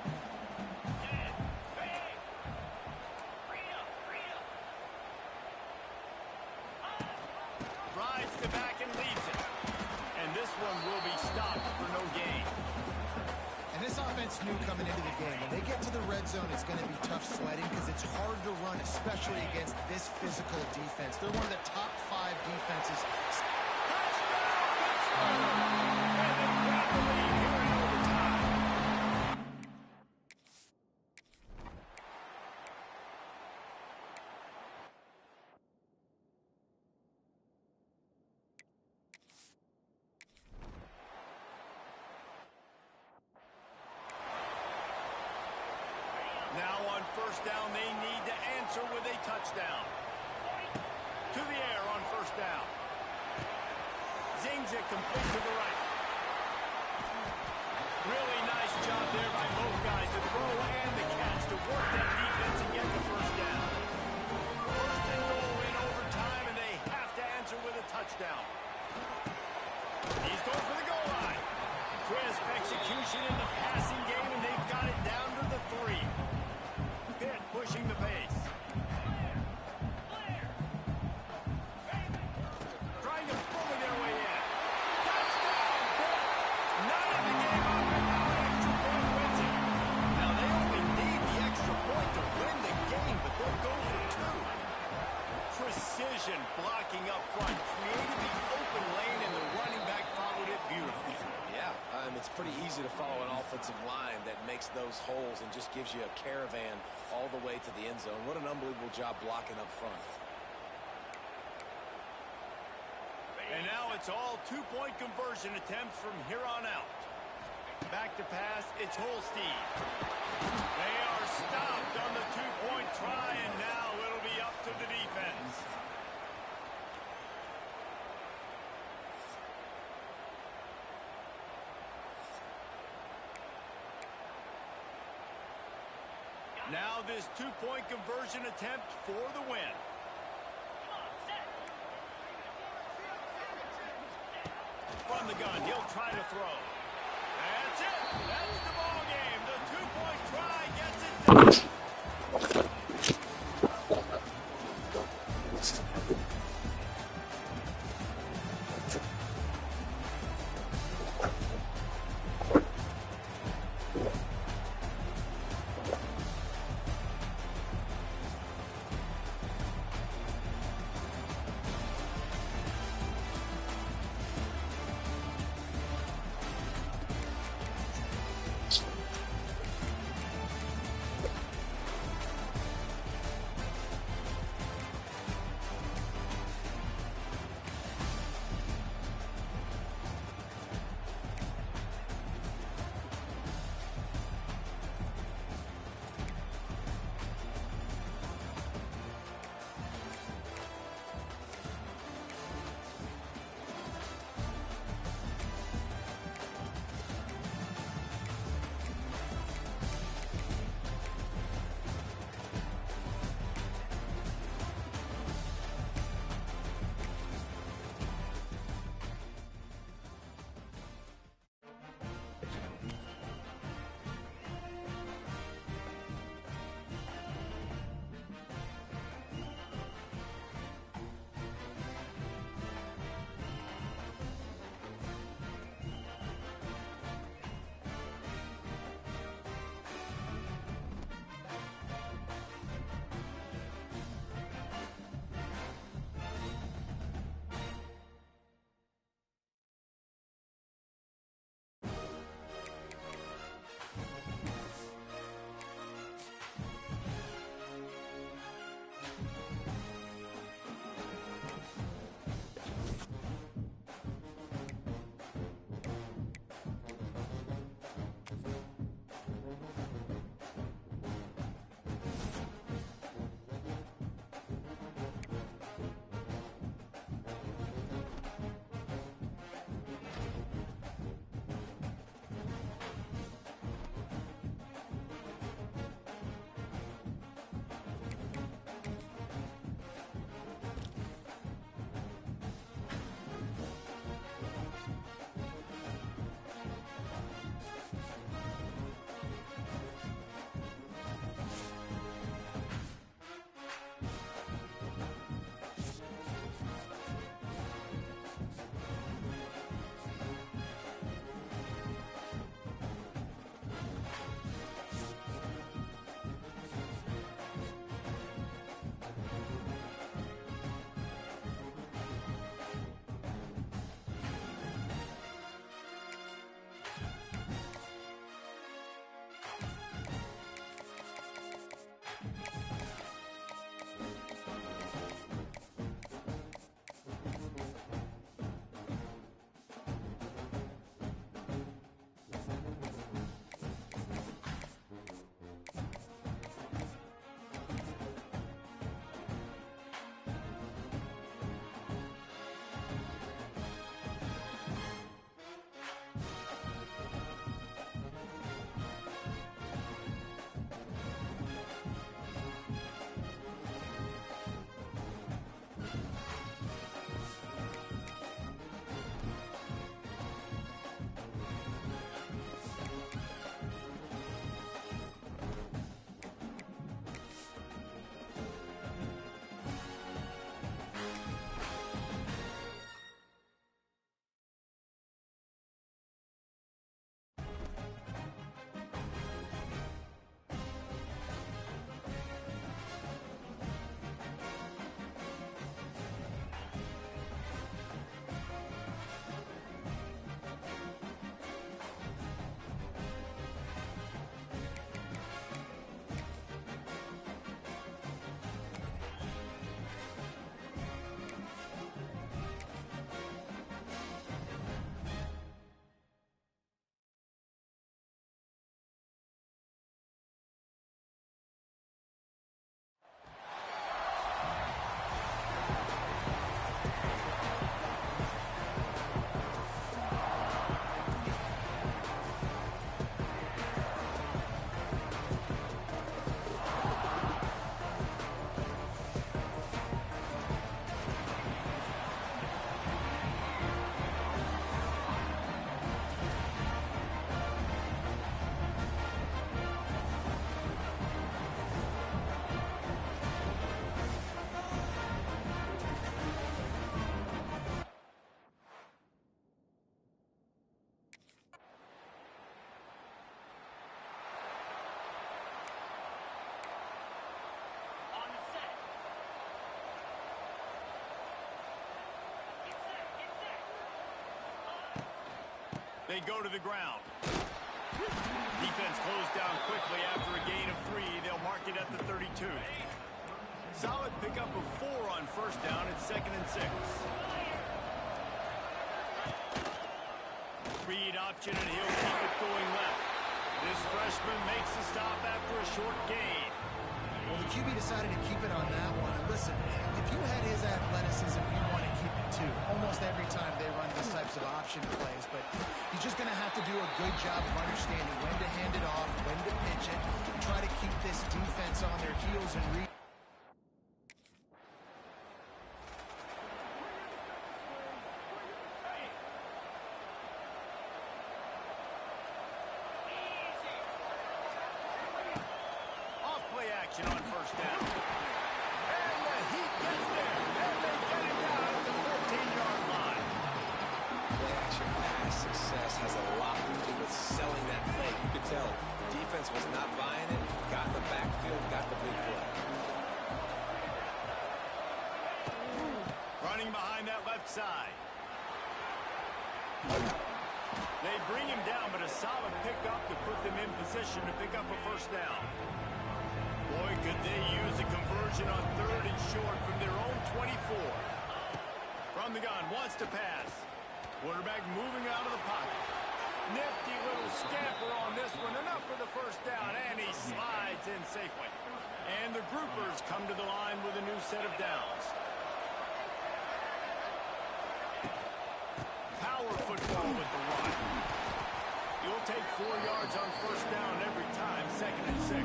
Rides the back and leaves it. And this one will be stopped for no gain. And this offense knew coming into the game, when they get to the red zone, it's going to be tough sledding because it's hard to run, especially against this physical defense. They're one of the top 5 defenses. touchdown. To the air on first down. Zings it complete to the right. Really nice job there by both guys, the throw and the catch, to work that defense and get the first down. First and goal in overtime, and they have to answer with a touchdown. He's going for the goal line. Crisp execution in the passing game, and they've got it down to the 3. Pitt pushing the pace. Trying to bully their way in. Touchdown, Pitt! 9 in the game up, and now an extra point wins it. Now, they only need the extra point to win the game, but they'll go for 2. Precision blocking up front, created the open lane, and the running back followed it beautifully. Yeah, it's pretty easy to follow an offensive line that makes those holes and just gives you a caravan all the way to the end zone. What an unbelievable job blocking up front. And now it's all 2-point conversion attempts from here on out. Back to pass, it's Holstein. They are stopped on the 2-point try, and now it'll be up to the defense. Now this 2-point conversion attempt for the win. From the gun, he'll try to throw. That's it. That's the ball game. The 2-point try gets it done. They go to the ground. Defense closed down quickly after a gain of 3. They'll mark it at the 32. Solid pickup of 4 on first down. It's 2nd and 6. Read option, and he'll keep it going left. This freshman makes the stop after a short gain. Well, the QB decided to keep it on that one. And listen, if you had his athleticism, you want to keep it too. Almost every time they run these types of option plays, but he's just going to have to do a good job of understanding when to hand it off, when to pitch it, and try to keep this defense on their heels and read. On first down. And the Heat gets there. And they get him down at the 14-yard line. Play action pass success has a lot to do with selling that fake. You could tell the defense was not buying it. Got in the backfield, got the big play. Running behind that left side. They bring him down, but a solid pickup to put them in position to pick up a first down. Boy, could they use a conversion on 3rd and short from their own 24. From the gun, wants to pass. Quarterback moving out of the pocket. Nifty little scamper on this one. Enough for the first down, and he slides in safely. And the groupers come to the line with a new set of downs. Power football with the run. You'll take 4 yards on first down every time, 2nd and 6.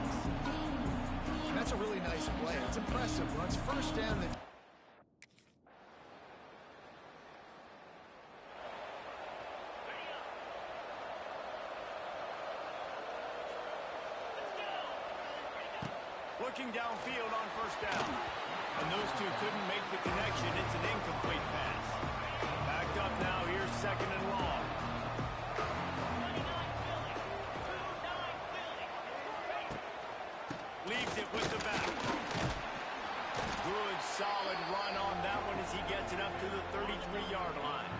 That's a really nice play. It's impressive. Once first down, the looking downfield on first down. And those two couldn't make the connection. It's an incomplete pass. Backed up now. Here's 2nd and long. Leaves it with the back. Good, solid run on that one as he gets it up to the 33-yard line.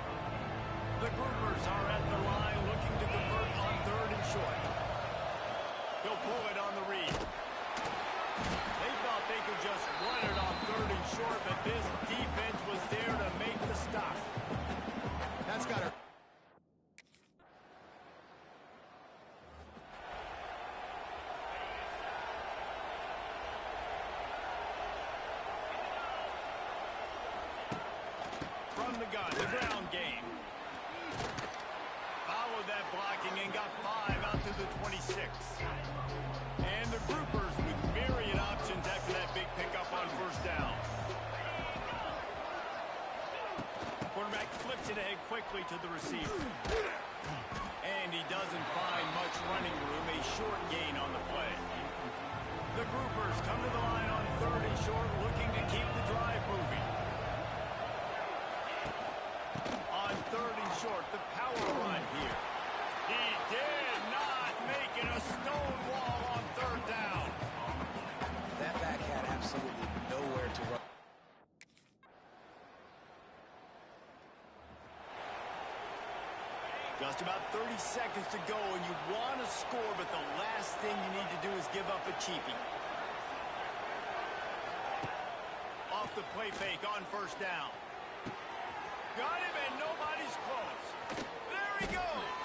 The groupers are at the line looking to convert on 3rd and short. He'll pull it on the read. They thought they could just run it on 3rd and short, but this defense was there to make the stop. that's got to. From the gun, the ground game. Followed that blocking and got 5 out to the 26. And the groupers with myriad options after that big pickup on first down. Quarterback flips it ahead quickly to the receiver. And he doesn't find much running room, a short gain on the play. The groupers come to the line on 3rd and short, looking to keep the drive moving. On 3rd and short, the power run here. He did not make it a stone wall on 3rd down. That back had absolutely nowhere to run. Just about 30 seconds to go, and you want to score, but the last thing you need to do is give up a cheapie. Off the play fake on first down. Got him, and nobody's close. There he goes.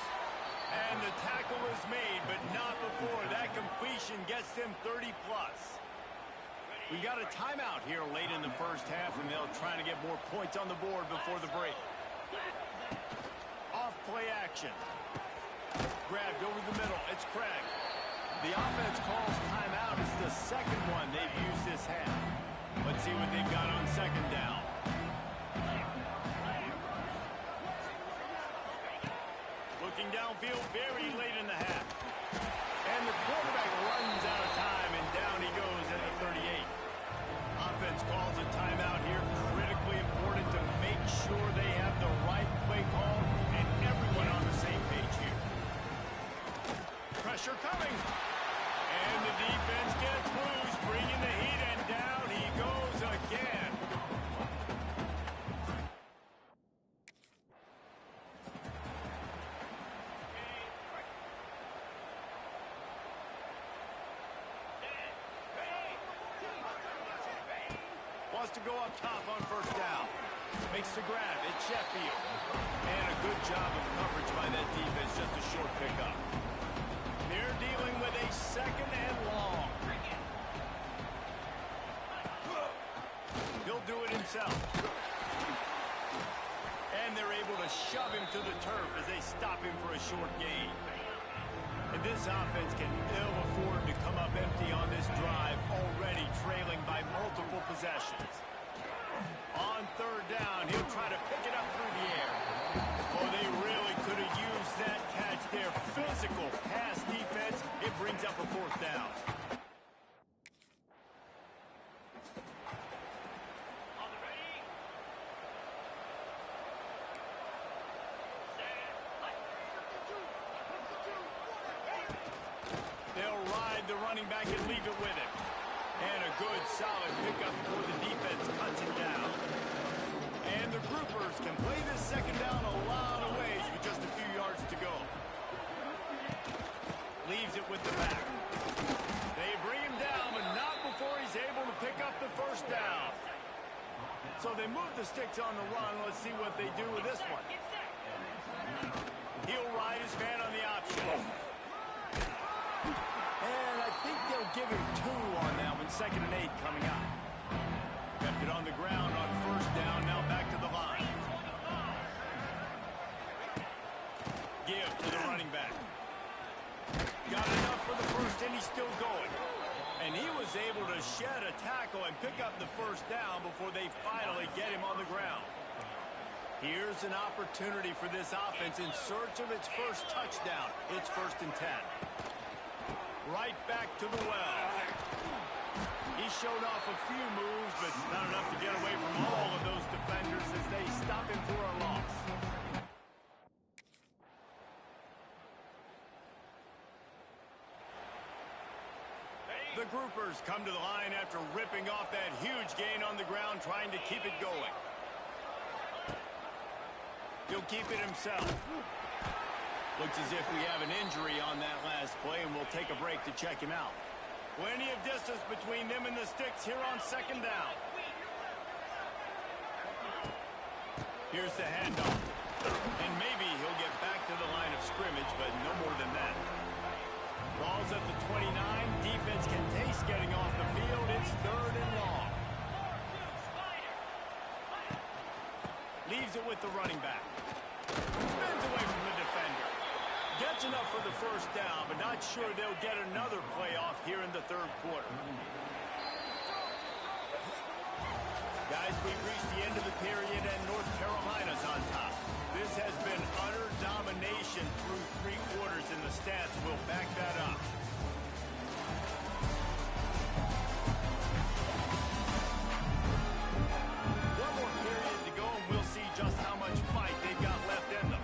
And the tackle is made, but not before that completion gets them 30-plus. We got a timeout here late in the first half, and they'll try to get more points on the board before the break. Off play action. Grabbed over the middle. It's Craig. The offense calls timeout. It's the second one they've used this half. Let's see what they've got on 2nd down. Looking downfield very late in the half. And the quarterback runs out of time, and down he goes at the 38. Offense calls a timeout here. Critically important to make sure they have the right play call and everyone on the same page here. Pressure coming. And the defense gets loose, bringing the heat, and down he goes again. go up top on first down. Makes the grab. It's Sheffield. And a good job of coverage by that defense. Just a short pickup. They're dealing with a second and long. He'll do it himself. And they're able to shove him to the turf as they stop him for a short gain. And this offense can ill afford to come up empty on this drive, already trailing by multiple possessions. On third down, he'll try to pick it up through the air. Oh, they really could have used that catch there. Physical pass defense. It brings up a fourth down. They'll ride the running back and leave it with him. And a good, solid pickup before the defense cuts him down. And the groupers can play this second down a lot of ways with just a few yards to go. Leaves it with the back. They bring him down, but not before he's able to pick up the first down. So they move the sticks on the run. Let's see what they do with this one. He'll ride his man on the option. And I think they'll give him 2 on that one. 2nd and 8 coming up. Kept it on the ground on first down. Now back to the line. Give to the running back. Got enough for the first, and he's still going. And he was able to shed a tackle and pick up the first down before they finally get him on the ground. Here's an opportunity for this offense in search of its first touchdown. It's 1st and 10. Right back to the well. He showed off a few moves, but not enough to get away from all of those defenders as they stop him for a loss. The groupers come to the line after ripping off that huge gain on the ground, trying to keep it going. He'll keep it himself. Looks as if we have an injury on that last play, and we'll take a break to check him out. Plenty of distance between them and the sticks here on 2nd down. Here's the handoff. And maybe he'll get back to the line of scrimmage, but no more than that. Ball's at the 29. Defense can taste getting off the field. It's 3rd and long. Leaves it with the running back. Spins away from the defender. Gets enough for the first down, but not sure they'll get another playoff here in the 3rd quarter. Guys, we've reached the end of the period, and North Carolina's on top. This has been utter domination through 3 quarters, and the stats will back that up. One more period to go, and we'll see just how much fight they've got left in them.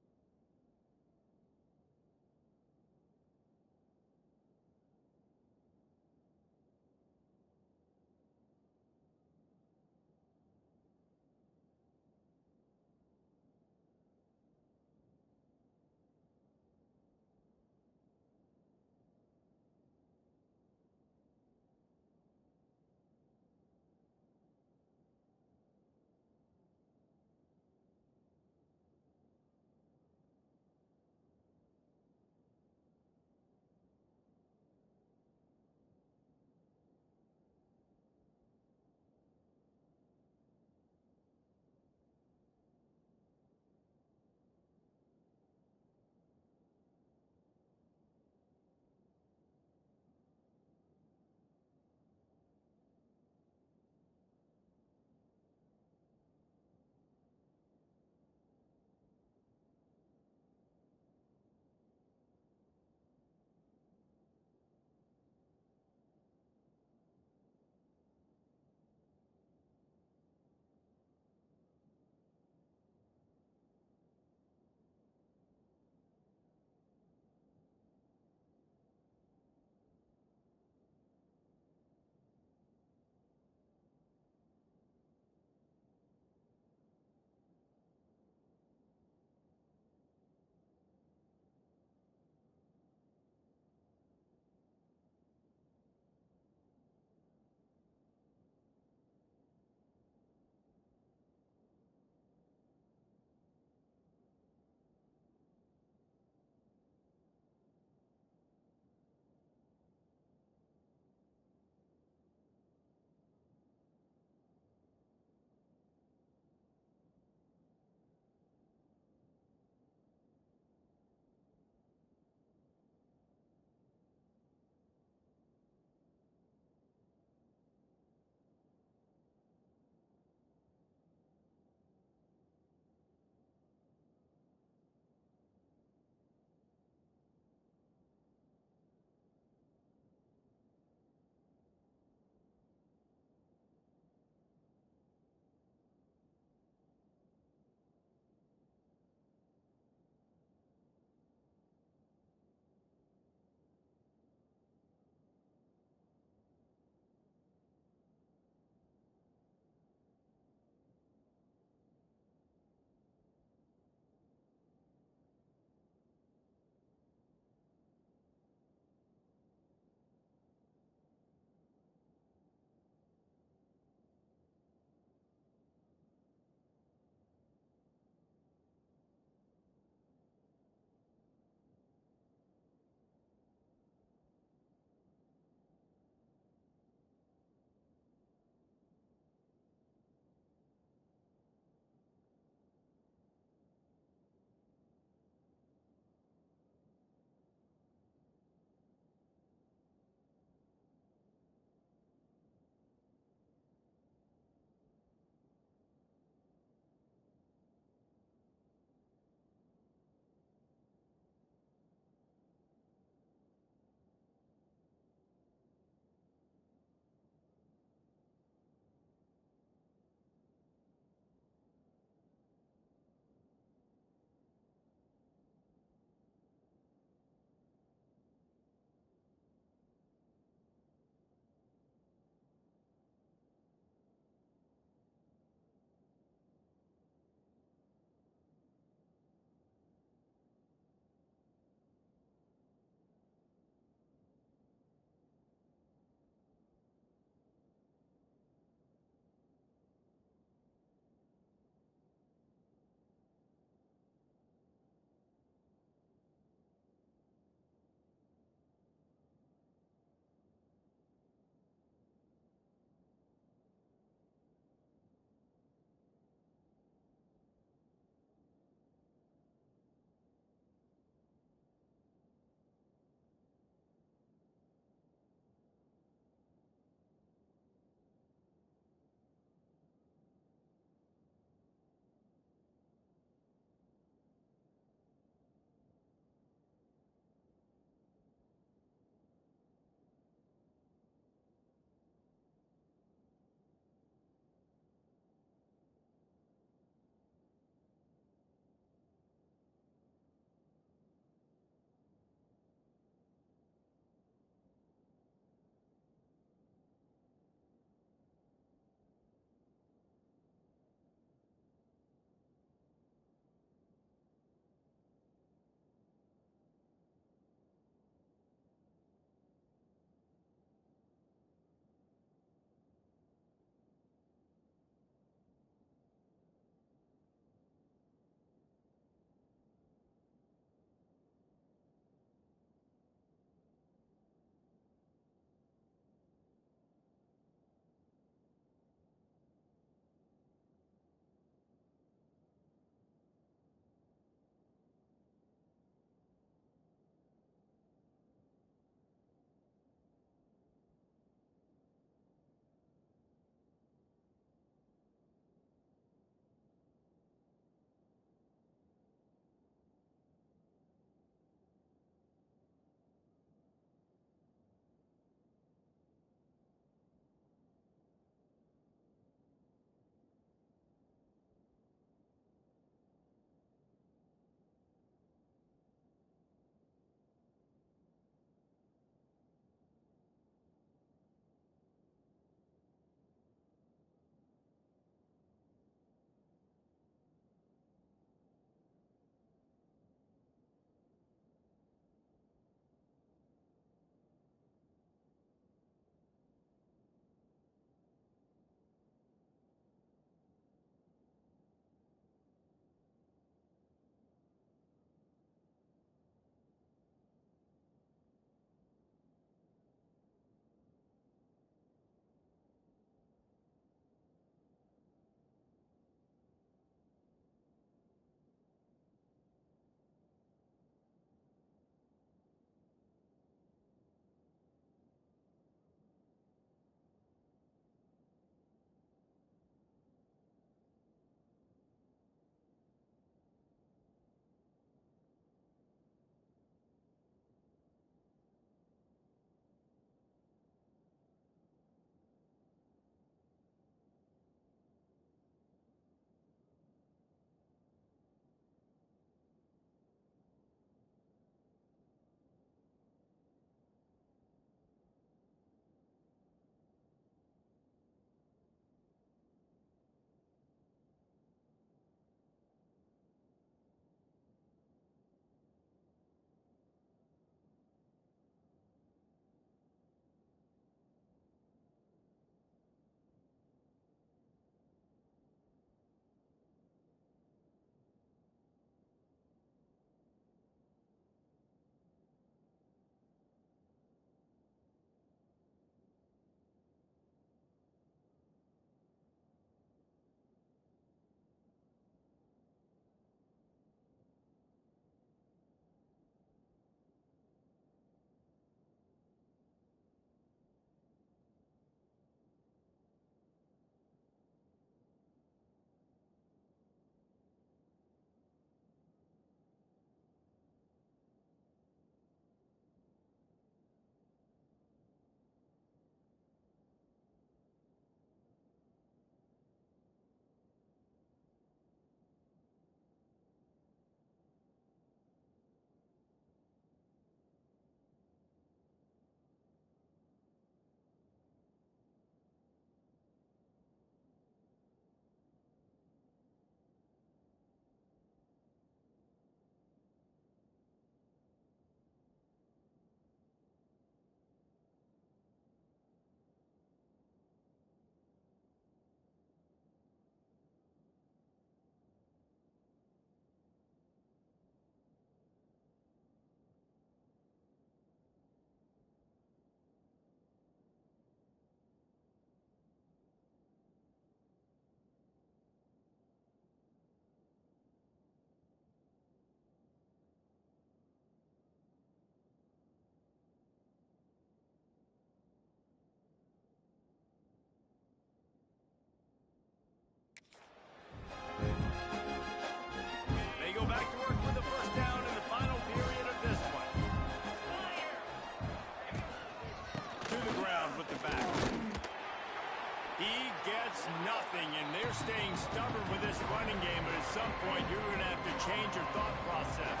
nothing, and they're staying stubborn with this running game, but at some point you're going to have to change your thought process.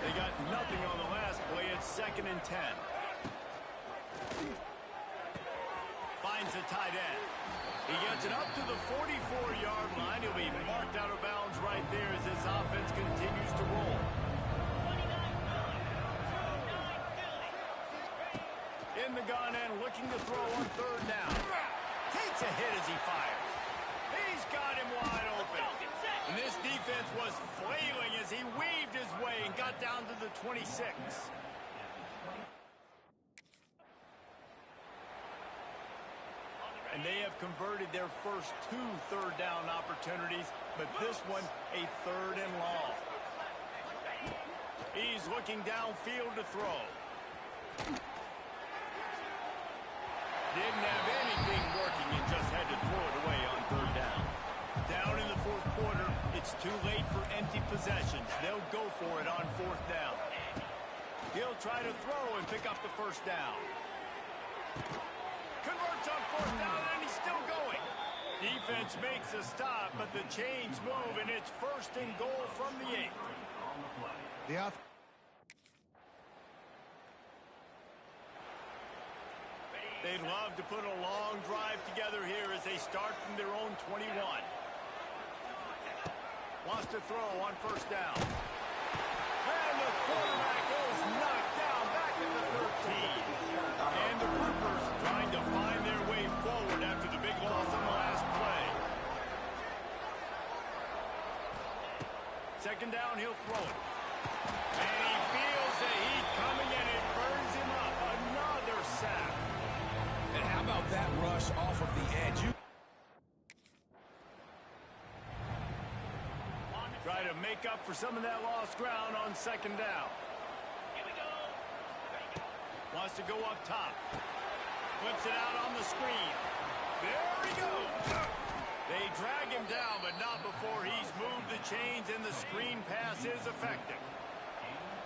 They got nothing on the last play. It's 2nd and 10. Finds the tight end. He gets it up to the 44-yard line. He'll be marked out of bounds right there as this offense continues to roll. In the gun and looking to throw on 3rd down. Takes a hit as he fires. He's got him wide open. And this defense was flailing as he weaved his way and got down to the 26. And they have converted their first 2 third down opportunities, but this one a 3rd and long. He's looking downfield to throw. Didn't have anything working and just had to throw it away on 3rd down. Down in the 4th quarter, it's too late for empty possessions. They'll go for it on 4th down. He'll try to throw and pick up the 1st down. Converts on 4th down, and he's still going. Defense makes a stop, but the chains move, and it's 1st and goal from the 8. They'd love to put a long drive together here as they start from their own 21. Wants to throw on 1st down. And the quarterback goes knocked down back at the 13. And the Groupers trying to find their way forward after the big loss on the last play. 2nd down, he'll throw it. And he feels the heat coming, and it burns him up. Another sack. And how about that rush off of the edge? Try to make up for some of that lost ground on 2nd down. Here we go. Wants to go up top. Flips it out on the screen. There he goes. They drag him down, but not before he's moved the chains, and the screen pass is effective.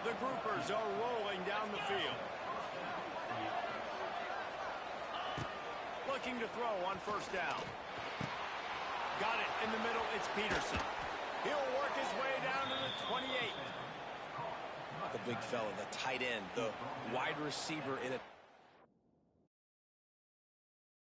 The Groupers are rolling down the field. Looking to throw on 1st down. Got it in the middle. It's Peterson. He'll work his way down to the 28. Not the big fella, the tight end, the wide receiver in it.